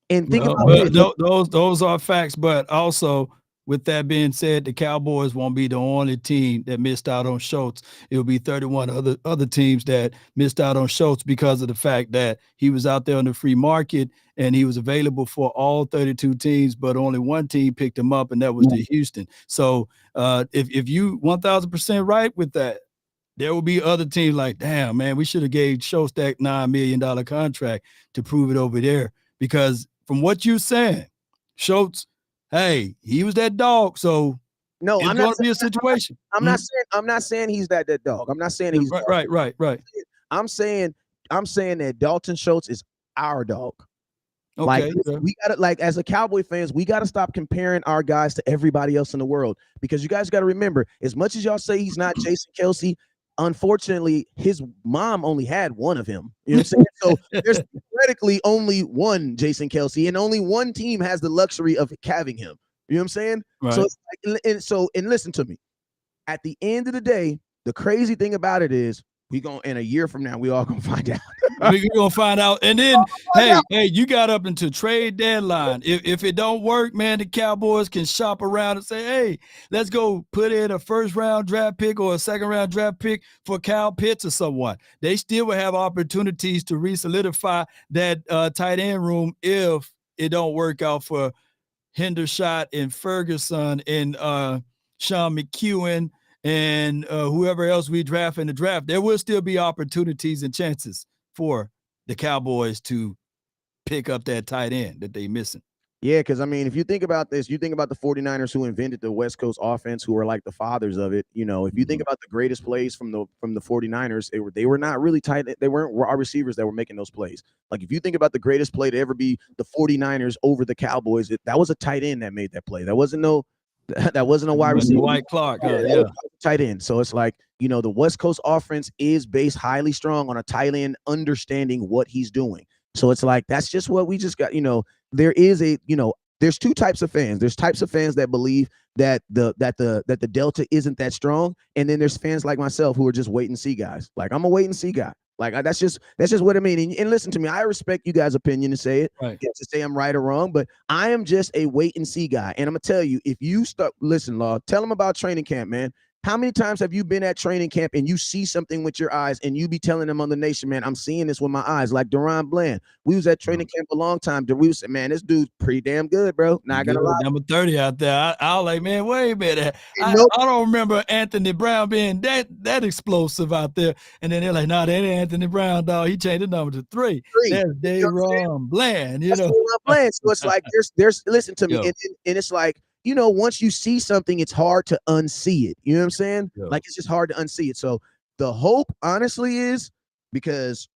Speaker 1: And think about
Speaker 2: it. Those are facts, but also, with that being said, the Cowboys won't be the only team that missed out on Schultz. It'll be 31 other teams that missed out on Schultz because of the fact that he was out there on the free market and he was available for all 32 teams, but only one team picked him up, and that was the Houston. So if you 1,000% right with that, there will be other teams like, damn, man, we should have gave Schultz that $9 million contract to prove it over there. Because from what you're saying, Schultz, hey, he was that dog. So
Speaker 1: no,
Speaker 2: it's going to be a situation.
Speaker 1: I'm not saying he's that dog. I'm not saying he's
Speaker 2: right.
Speaker 1: I'm saying that Dalton Schultz is our dog.
Speaker 2: Okay,
Speaker 1: like, we gotta, like, as a Cowboy fans, we gotta stop comparing our guys to everybody else in the world, because you guys got to remember, as much as y'all say he's not Jason Kelce, unfortunately, his mom only had one of him. You know what I'm saying? So there's theoretically only one Jason Kelce, and only one team has the luxury of having him. You know what I'm saying?
Speaker 2: Right.
Speaker 1: So it's like, and listen to me. At the end of the day, the crazy thing about it is, we gonna, in a year from now, we all gonna find out.
Speaker 2: We're gonna find out. And then, hey, you got up into trade deadline. If it don't work, man, the Cowboys can shop around and say, hey, let's go put in a first-round draft pick or a second-round draft pick for Kyle Pitts or someone. They still will have opportunities to re-solidify that tight end room if it don't work out for Hendershot and Ferguson and Sean McEwen and whoever else we draft in the draft. There will still be opportunities and chances for the Cowboys to pick up that tight end that they missing.
Speaker 1: Yeah, because, I mean, if you think about this, you think about the 49ers who invented the West Coast offense, who are like the fathers of it. You know, if you think about the greatest plays from the 49ers, they were not really tight. They weren't our receivers that were making those plays. Like, if you think about the greatest play to ever be the 49ers over the Cowboys, that was a tight end that made that play. That wasn't a wide receiver.
Speaker 2: Dwight Clark, yeah.
Speaker 1: Tight end. So it's like, you know, the West Coast offense is based highly strong on a tight end understanding what he's doing. So it's like, that's just what we just got. You know, there's two types of fans. There's types of fans that believe that the Delta isn't that strong, and then there's fans like myself who are just wait and see guys. Like, I'm a wait and see guy. Like, that's just what I mean. And listen to me, I respect you guys' opinion to say it,
Speaker 2: right,
Speaker 1: to say I'm right or wrong, but I am just a wait and see guy. And I'm gonna tell you, if you listen, Law, tell them about training camp, man. How many times have you been at training camp and you see something with your eyes and you be telling them on the nation, man, I'm seeing this with my eyes? Like Deron Bland. We was at training camp a long time. We was, man, this dude's pretty damn good, bro. Not gonna lie.
Speaker 2: Number 30 out there. I was like, man, wait a minute. I don't remember Anthony Brown being that explosive out there. And then they're like, no, that ain't Anthony Brown, dog. He changed the number to 3. That's Deron Bland, you know.
Speaker 1: Deron Bland. So it's like, there's listen to me. And it's like, you know, once you see something, it's hard to unsee it. You know what I'm saying? Yeah. Like, it's just hard to unsee it. So the hope, honestly, is because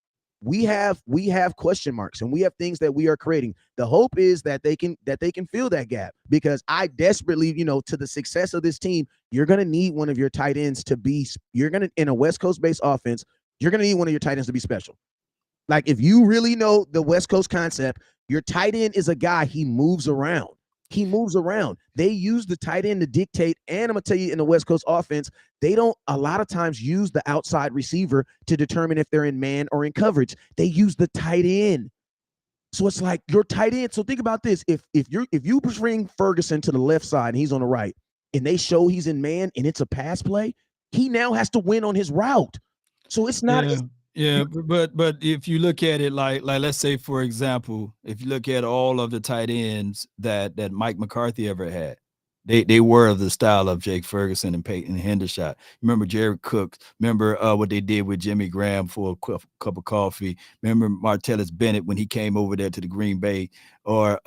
Speaker 1: we have question marks and we have things that we are creating. The hope is that they can fill that gap, because I desperately, you know, to the success of this team, you're gonna need one of your tight ends to be. You're gonna, in a West Coast based offense, you're gonna need one of your tight ends to be special. Like, if you really know the West Coast concept, your tight end is a guy, he moves around. He moves around. They use the tight end to dictate. And I'm going to tell you, in the West Coast offense, they don't a lot of times use the outside receiver to determine if they're in man or in coverage. They use the tight end. So it's like your tight end. So think about this. If you bring Ferguson to the left side and he's on the right, and they show he's in man and it's a pass play, he now has to win on his route. So it's not.
Speaker 2: Yeah, yeah, but if you look at it like let's say for example, if you look at all of the tight ends that Mike McCarthy ever had, they were of the style of Jake Ferguson and Peyton Hendershot. Remember Jared Cook? Remember what they did with Jimmy Graham for a cup of coffee? Remember Martellus Bennett when he came over there to the Green Bay? Or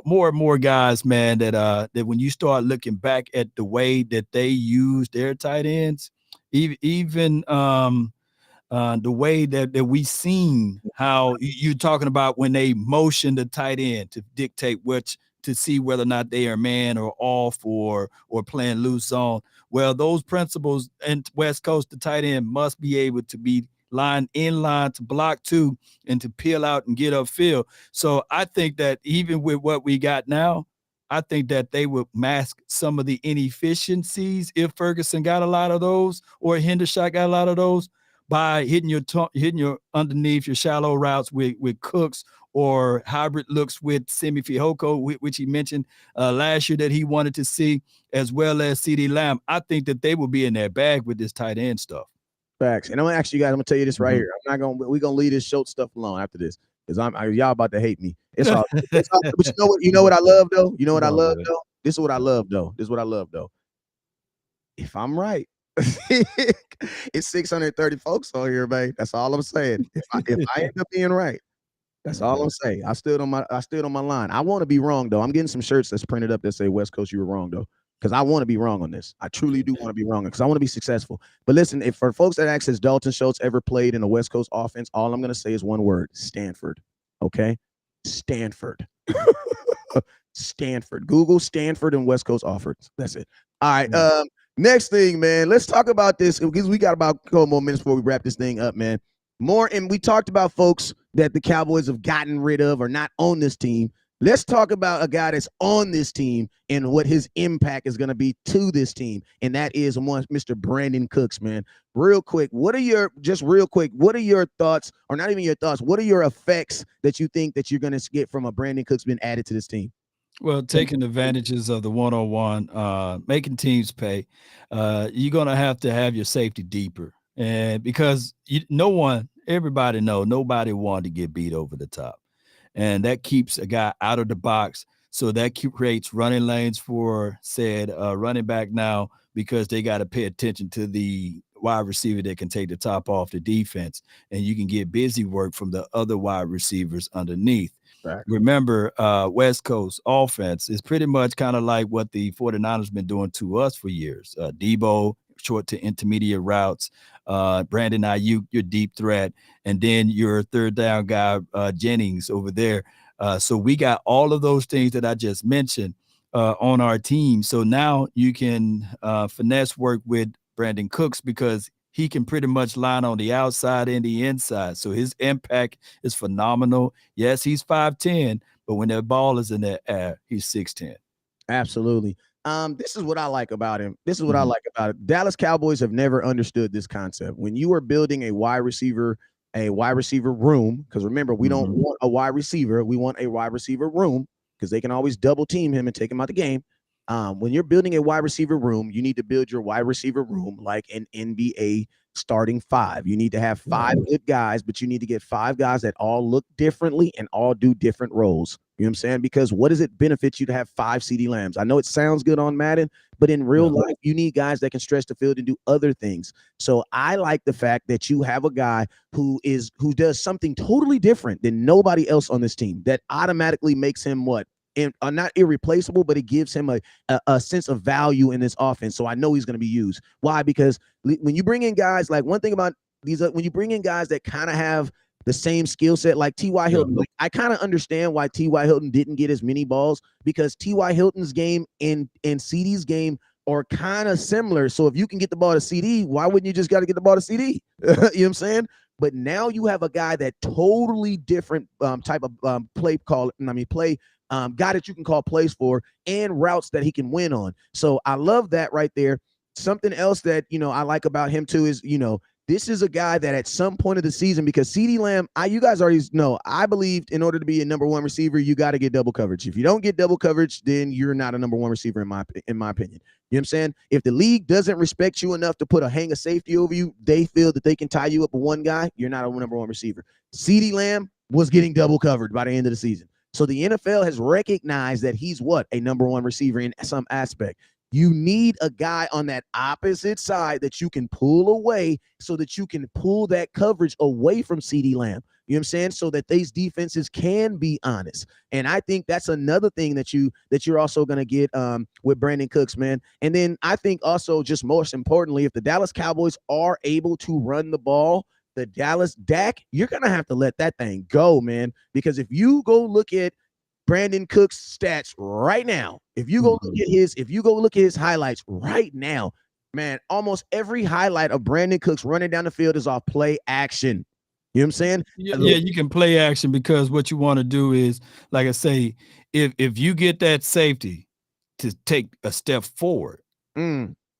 Speaker 2: more and more guys, man, that when you start looking back at the way that they use their tight ends, even the way that we seen how you're talking about when they motion the tight end to dictate which to see whether or not they are man or off or playing loose zone. Well, those principles in West Coast, the tight end must be able to be line in line to block two and to peel out and get upfield. So I think that even with what we got now, I think that they would mask some of the inefficiencies if Ferguson got a lot of those or Hendershot got a lot of those by hitting your underneath your shallow routes with Cooks or hybrid looks with Semi Fihoko, which he mentioned last year that he wanted to see, as well as CD Lamb. I think that they will be in their bag with this tight end stuff.
Speaker 1: Facts. And I'm gonna ask you guys, I'm gonna tell you this right here. I'm not gonna we're gonna leave this Schultz stuff alone after this. Because y'all about to hate me. It's all but you know what I love though? You know what I love though? This is what I love though. This is what I love though. If I'm right, it's 630 folks on here, man. That's all I'm saying. If I end up being right, that's all I'm saying. I stood on my line. I want to be wrong though. I'm getting some shirts that's printed up that say West Coast, you were wrong though. Because I want to be wrong on this. I truly do want to be wrong because I want to be successful. But listen, if for folks that ask, has Dalton Schultz ever played in a West Coast offense? All I'm going to say is one word: Stanford. Okay, Stanford. Stanford. Google Stanford and West Coast offers. That's it. All right. Next thing, man. Let's talk about this because we got about a couple more minutes before we wrap this thing up, man. More, and we talked about folks that the Cowboys have gotten rid of or not on this team. Let's talk about a guy that's on this team and what his impact is going to be to this team, and that is Mr. Brandon Cooks, man. Real quick, what are your thoughts, or not even your thoughts? What are your effects that you think that you're going to get from a Brandon Cooks being added to this team?
Speaker 2: Well, taking advantages of the one-on-one, making teams pay. You're gonna have to have your safety deeper, and because everybody know nobody wanted to get beat over the top, and that keeps a guy out of the box. So that creates running lanes for said running back now because they got to pay attention to the wide receiver that can take the top off the defense, and you can get busy work from the other wide receivers underneath.
Speaker 1: Right.
Speaker 2: Remember, West Coast offense is pretty much kind of like what the 49ers been doing to us for years. Debo, short to intermediate routes, Brandon Ayuk, your deep threat, and then your third down guy, Jennings over there. So we got all of those things that I just mentioned on our team. So now you can finesse work with Brandon Cooks because he can pretty much line on the outside and the inside. So his impact is phenomenal. Yes, he's 5'10", but when that ball is in the air, he's 6'10".
Speaker 1: Absolutely. This is what I like about him. This is what I like about it. Dallas Cowboys have never understood this concept. When you are building a wide receiver room, because remember, we don't want a wide receiver, we want a wide receiver room because they can always double team him and take him out the game. When you're building a wide receiver room, you need to build your wide receiver room like an NBA starting five. You need to have five good guys, but you need to get five guys that all look differently and all do different roles. You know what I'm saying? Because what does it benefit you to have 5 CD Lambs? I know it sounds good on Madden, but in real life, you need guys that can stretch the field and do other things. So I like the fact that you have a guy who does something totally different than nobody else on this team that automatically makes him what? Not irreplaceable, but it gives him a sense of value in this offense. So I know he's going to be used. Why? Because when you bring in guys, like one thing about these, when you bring in guys that kind of have the same skill set, like T.Y. Hilton, like, I kind of understand why T.Y. Hilton didn't get as many balls because T.Y. Hilton's game and CD's game are kind of similar. So if you can get the ball to CD, why wouldn't you just got to get the ball to CD? You know what I'm saying? But now you have a guy that totally different type of play guy that you can call plays for and routes that he can win on. So I love that right there. Something else that, I like about him too is, this is a guy that at some point of the season, because CeeDee Lamb, you guys already know, I believed in order to be a number one receiver, you got to get double coverage. If you don't get double coverage, then you're not a number one receiver in my opinion. You know what I'm saying? If the league doesn't respect you enough to put a hang of safety over you, they feel that they can tie you up with one guy, you're not a number one receiver. CeeDee Lamb was getting double covered by the end of the season. So the NFL has recognized that he's what? A number one receiver in some aspect. You need a guy on that opposite side that you can pull away so that you can pull that coverage away from CeeDee Lamb. You know what I'm saying? So that these defenses can be honest. And I think that's another thing that you're also going to get with Brandon Cooks, man. And then I think also, just most importantly, if the Dallas Cowboys are able to run the ball, the Dallas Dak, you're going to have to let that thing go, man. Because if you go look at Brandon Cooks' stats right now, if you go look at his highlights right now, man, almost every highlight of Brandon Cooks running down the field is off play action. You know what I'm saying?
Speaker 2: Yeah, you can play action, because what you want to do is, like I say, if you get that safety to take a step forward,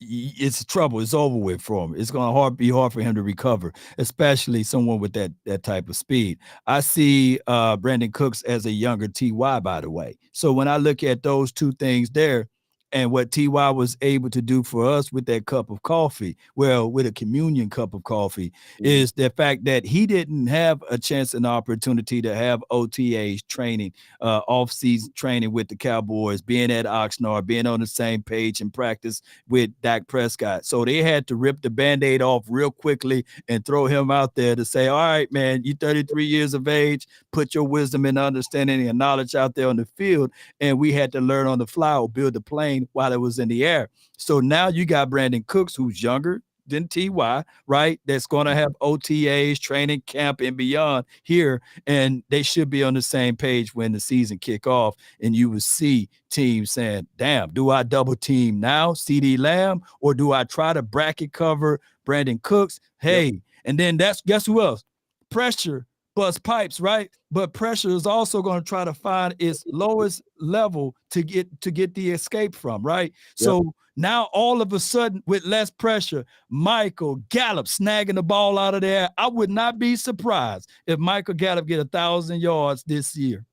Speaker 2: it's trouble. It's over with for him. It's going to be hard for him to recover, especially someone with that type of speed. I see Brandon Cooks as a younger Ty, by the way. So when I look at those two things there, and what Ty was able to do for us with that cup of coffee, well, with a communion cup of coffee, is the fact that he didn't have a chance and opportunity to have OTAs training, off-season training with the Cowboys, being at Oxnard, being on the same page in practice with Dak Prescott. So they had to rip the Band-Aid off real quickly and throw him out there to say, all right, man, you're 33 years of age, put your wisdom and understanding and knowledge out there on the field. And we had to learn on the fly or build the plane while it was in the air. So now you got Brandon Cooks, who's younger than Ty, right? That's going to have OTAs, training camp, and beyond here, and they should be on the same page when the season kick off. And you will see teams saying, "Damn, do I double team now, CeeDee Lamb, or do I try to bracket cover Brandon Cooks?" Hey, and then that's guess who else? Pressure bust pipes, right? But pressure is also going to try to find its lowest level to get the escape from, right? So now all of a sudden, with less pressure, Michael Gallup snagging the ball out of there. I would not be surprised if Michael Gallup get 1,000 yards this year.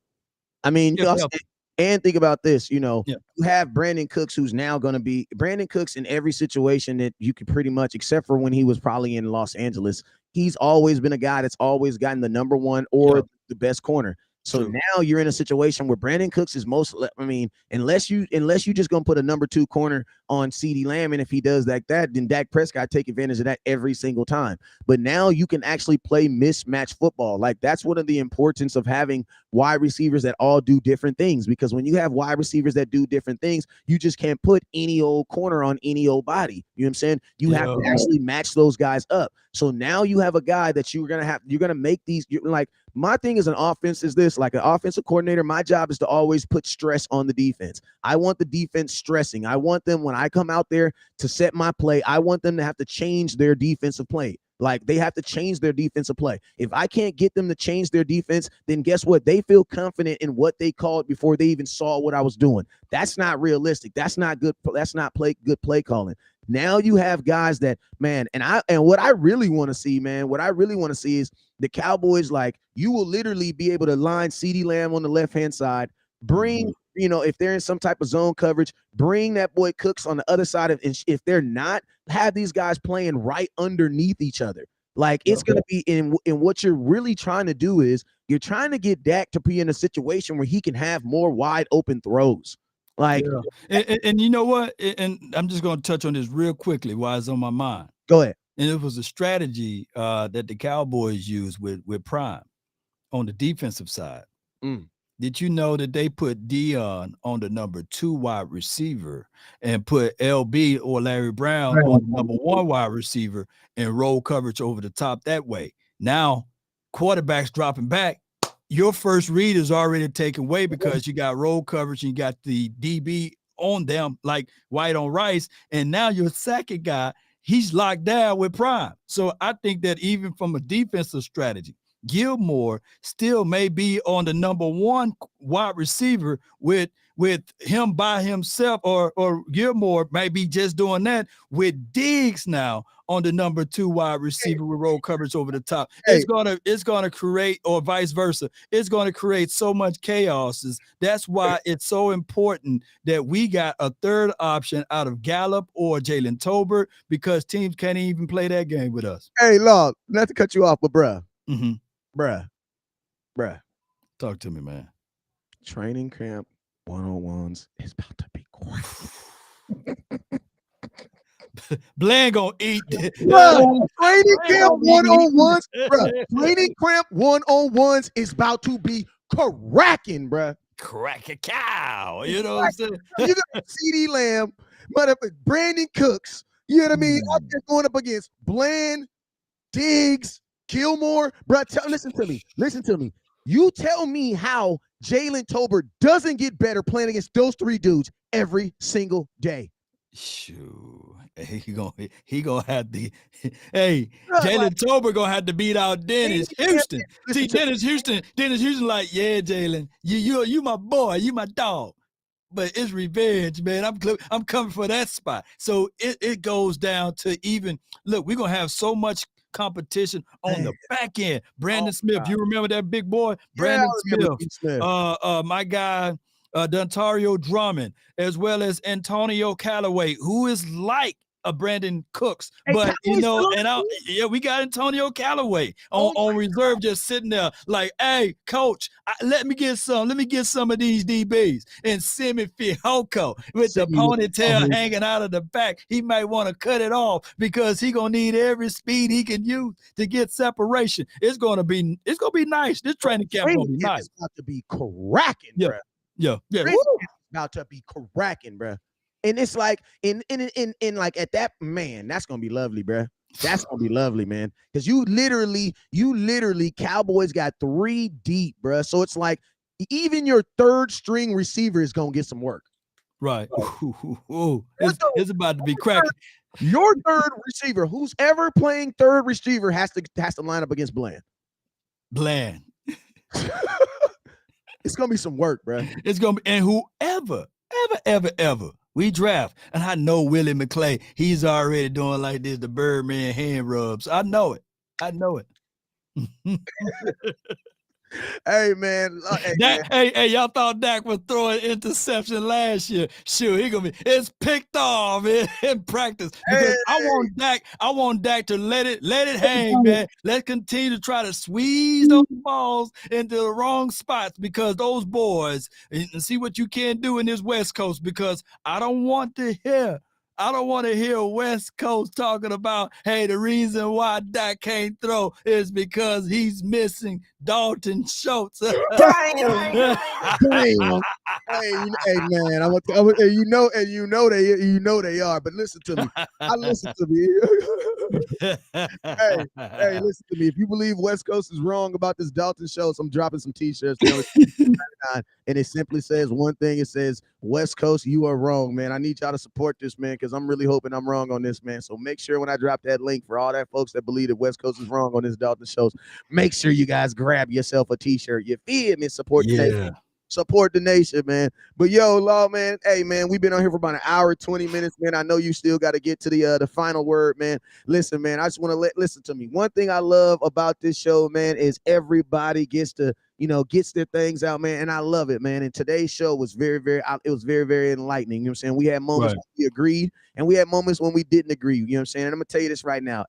Speaker 1: I mean, and think about this, you have Brandon Cooks, who's now going to be Brandon Cooks in every situation that you could pretty much, except for when he was probably in Los Angeles. He's always been a guy that's always gotten the number one or the best corner. So now you're in a situation where Brandon Cooks is unless you just gonna put a number two corner on CeeDee Lamb, and if he does that, then Dak Prescott take advantage of that every single time. But now you can actually play mismatch football. Like, that's one of the importance of having wide receivers that all do different things, because when you have wide receivers that do different things, you just can't put any old corner on any old body. You know what I'm saying? You have to actually match those guys up. So now you have a guy that you're gonna make these, like, my thing as an offense is this, like an offensive coordinator, my job is to always put stress on the defense. I want the defense stressing. I want them, when I come out there to set my play, I want them to have to change their defensive play. Like, they have to change their defensive play. If I can't get them to change their defense, then guess what? They feel confident in what they called before they even saw what I was doing. That's not realistic. That's not good. That's not good play calling. Now you have guys that, man, and what I really want to see, man, what I really want to see is the Cowboys, like, you will literally be able to line CeeDee Lamb on the left-hand side, bring, if they're in some type of zone coverage, bring that boy Cooks on the other side of, and if they're not, have these guys playing right underneath each other. Like, it's going to be in what you're really trying to do is you're trying to get Dak to be in a situation where he can have more wide open throws. Like,
Speaker 2: and you know what? And I'm just going to touch on this real quickly while it's on my mind.
Speaker 1: Go ahead.
Speaker 2: And it was a strategy that the Cowboys used with Prime on the defensive side. Did you know that they put Dion on the number 2 wide receiver and put LB or Larry Brown on the number 1 wide receiver and roll coverage over the top that way? Now, quarterbacks dropping back, your first read is already taken away because you got roll coverage and you got the DB on them like white on rice. And now your second guy, he's locked down with Prime. So I think that even from a defensive strategy, Gilmore still may be on the number one wide receiver with him by himself, or Gilmore may be just doing that with Diggs now on the number two wide receiver with roll coverage over the top.
Speaker 1: Hey,
Speaker 2: It's gonna create, or vice versa. It's gonna create so much chaos. That's why it's so important that we got a third option out of Gallup or Jalen Tolbert, because teams can't even play that game with us.
Speaker 1: hey, Log, not to cut you off, but bruh,
Speaker 2: Mm-hmm.
Speaker 1: bruh, bruh.
Speaker 2: Talk to me, man.
Speaker 1: Training camp 101s is about to be great.
Speaker 2: Bland gonna eat.
Speaker 1: Bruh, training camp 101s, bruh. Training camp 101s is about to be cracking, bruh.
Speaker 2: Crack a cow. You know what I'm saying?
Speaker 1: You got CD Lamb, Brandon Cooks, you know what I mean? Up there going up against Bland, Diggs, Gilmore. Bruh, listen to me. You tell me how Jalen Tolbert doesn't get better playing against those three dudes every single day.
Speaker 2: Shoot. He gonna have to. Hey,
Speaker 1: Bruh,
Speaker 2: Jalen
Speaker 1: like,
Speaker 2: Tolbert gonna have to beat out Dennis Houston. See, Dennis Houston, like, yeah, Jalen, you my boy, you my dog. But it's revenge, man. I'm coming for that spot. So it goes down to, even look, we're gonna have so much competition on the back end. Brandon Smith,
Speaker 1: God.
Speaker 2: you remember that big boy?
Speaker 1: Yeah,
Speaker 2: Brandon
Speaker 1: I remember
Speaker 2: Smith.
Speaker 1: Smith.
Speaker 2: My guy, Dontario Drummond, as well as Antonio Callaway, who is like a Brandon Cooks,
Speaker 1: Hey,
Speaker 2: but you
Speaker 1: Callaway's
Speaker 2: know,
Speaker 1: still on the team?
Speaker 2: we got Antonio Callaway
Speaker 1: Oh
Speaker 2: on reserve, just sitting there like, hey, coach, let me get some of these DBs. And Simi Fihoko with the ponytail hanging out of the back, he might want to cut it off, because he gonna need every speed he can use to get separation. It's gonna be nice. This training camp gonna be nice.
Speaker 1: It's about to be cracking,
Speaker 2: Yeah.
Speaker 1: bro.
Speaker 2: Yeah.
Speaker 1: About to be cracking, bro. And it's like in like at that, man, that's gonna be lovely, bro. That's gonna be lovely, man. Because you literally, Cowboys got 3 deep, bro. So it's like even your third string receiver is gonna get some work.
Speaker 2: Right. It's about to be cracking.
Speaker 1: Your third receiver, who's ever playing third receiver, has to line up against Bland. It's gonna be some work, bro.
Speaker 2: It's gonna be, and whoever, ever we draft, and I know Willie McClay, he's already doing like this, the Birdman hand rubs. I know it.
Speaker 1: Hey, man.
Speaker 2: Hey, y'all thought Dak was throwing interception last year. Shoot, it's picked off in practice, because I want Dak to let it hang, man. Let's continue to try to squeeze those balls into the wrong spots, because those boys, and see what you can do in this West Coast, because I don't want to hear West Coast talking about, hey, the reason why Dak can't throw is because he's missing Dalton Schultz.
Speaker 1: Damn. Hey, man, they are. But listen to me. Listen to me. hey, listen to me. If you believe West Coast is wrong about this Dalton Schultz, I'm dropping some T-shirts. And it simply says one thing. It says, West Coast, you are wrong, man. I need y'all to support this, man, because I'm really hoping I'm wrong on this, man. So make sure when I drop that link, for all that folks that believe that West Coast is wrong on this Dalton Schultz, make sure you guys grab yourself a T-shirt. You feel me? Support the nation. Support the nation, man. But yo, Law, man, hey, man, we've been on here for about an hour, 20 minutes, man. I know you still got to get to the final word, man. Listen, man, I just want to listen to me. One thing I love about this show, man, is everybody gets to, gets their things out, man. And I love it, man. And today's show was very, very enlightening. You know what I'm saying? We had moments when we agreed, and we had moments when we didn't agree. You know what I'm saying? And I'm going to tell you this right now.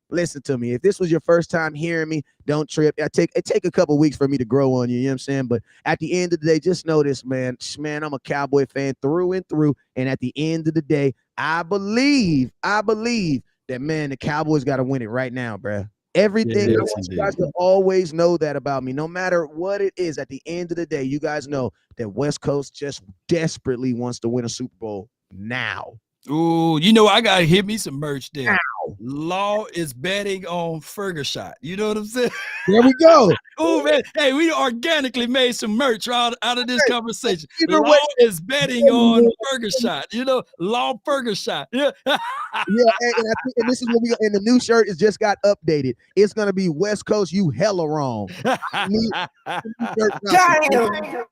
Speaker 1: Listen to me. If this was your first time hearing me, don't trip. It take a couple weeks for me to grow on you. You know what I'm saying? But at the end of the day, just know this, man. I'm a Cowboy fan through and through. And at the end of the day, I believe that, man, the Cowboys got to win it right now, bro. Everything, I want you guys to always know that about me. No matter what it is, at the end of the day, you guys know that West Coast just desperately wants to win a Super Bowl now.
Speaker 2: Ooh, I got to hit me some merch there. Law is betting on Ferguson. You know what I'm saying?
Speaker 1: There we go.
Speaker 2: Oh man, hey, we organically made some merch out of this
Speaker 1: Hey,
Speaker 2: conversation.
Speaker 1: either way,
Speaker 2: Law is betting on Ferguson. You know, Law Ferguson. Yeah.
Speaker 1: yeah, and I think, and this is what we and the new shirt is just got updated. It's gonna be West Coast, you hella wrong. New, new shirt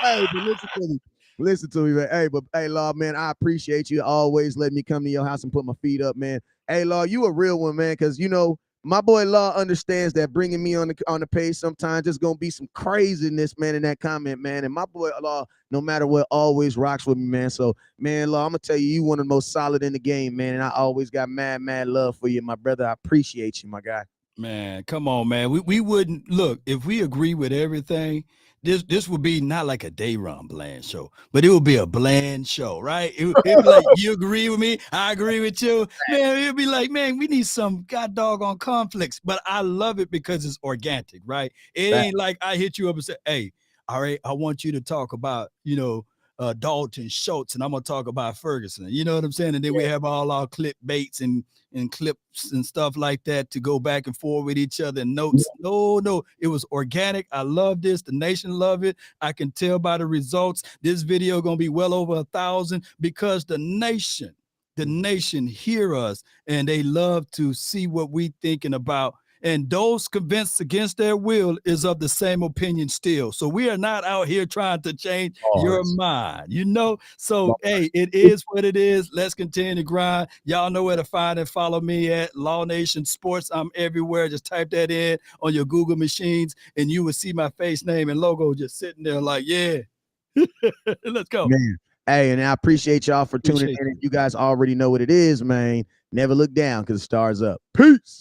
Speaker 1: hey, but listen to me. Listen to me, man. Hey, but hey, Law, man, I appreciate you always letting me come to your house and put my feet up, man. Hey, Law, you a real one, man, because you know my boy Law understands that bringing me on the page sometimes there's gonna be some craziness, man, in that comment, man. And my boy Law, no matter what, always rocks with me, man. So, man, Law, I'm gonna tell you, you one of the most solid in the game, man. And I always got mad love for you, my brother. I appreciate you, my guy.
Speaker 2: Man, come on, man. We wouldn't look if we agree with everything. This would be not like a day run bland show, but it would be a bland show, right? It'd be like you agree with me, I agree with you, man. It'd be like, man, we need some god doggone conflicts. But I love it because it's organic, right? It ain't like I hit you up and say, hey, all right, I want you to talk about, Dalton Schultz, and I'm gonna talk about Ferguson. You know what I'm saying? And then we have all our clip baits and clips and stuff like that to go back and forth with each other and notes. No, it was organic. I love this. The nation love it. I can tell by the results. This video gonna be well over 1,000 because the nation hear us and they love to see what we thinking about. And those convinced against their will is of the same opinion still. So we are not out here trying to change your mind, So, hey, it is what it is. Let's continue to grind. Y'all know where to find and follow me at Law Nation Sports. I'm everywhere. Just type that in on your Google machines and you will see my face, name, and logo just sitting there like, yeah. Let's go.
Speaker 1: Man. Hey, and I appreciate y'all for tuning in. You guys already know what it is, man. Never look down because the stars up. Peace.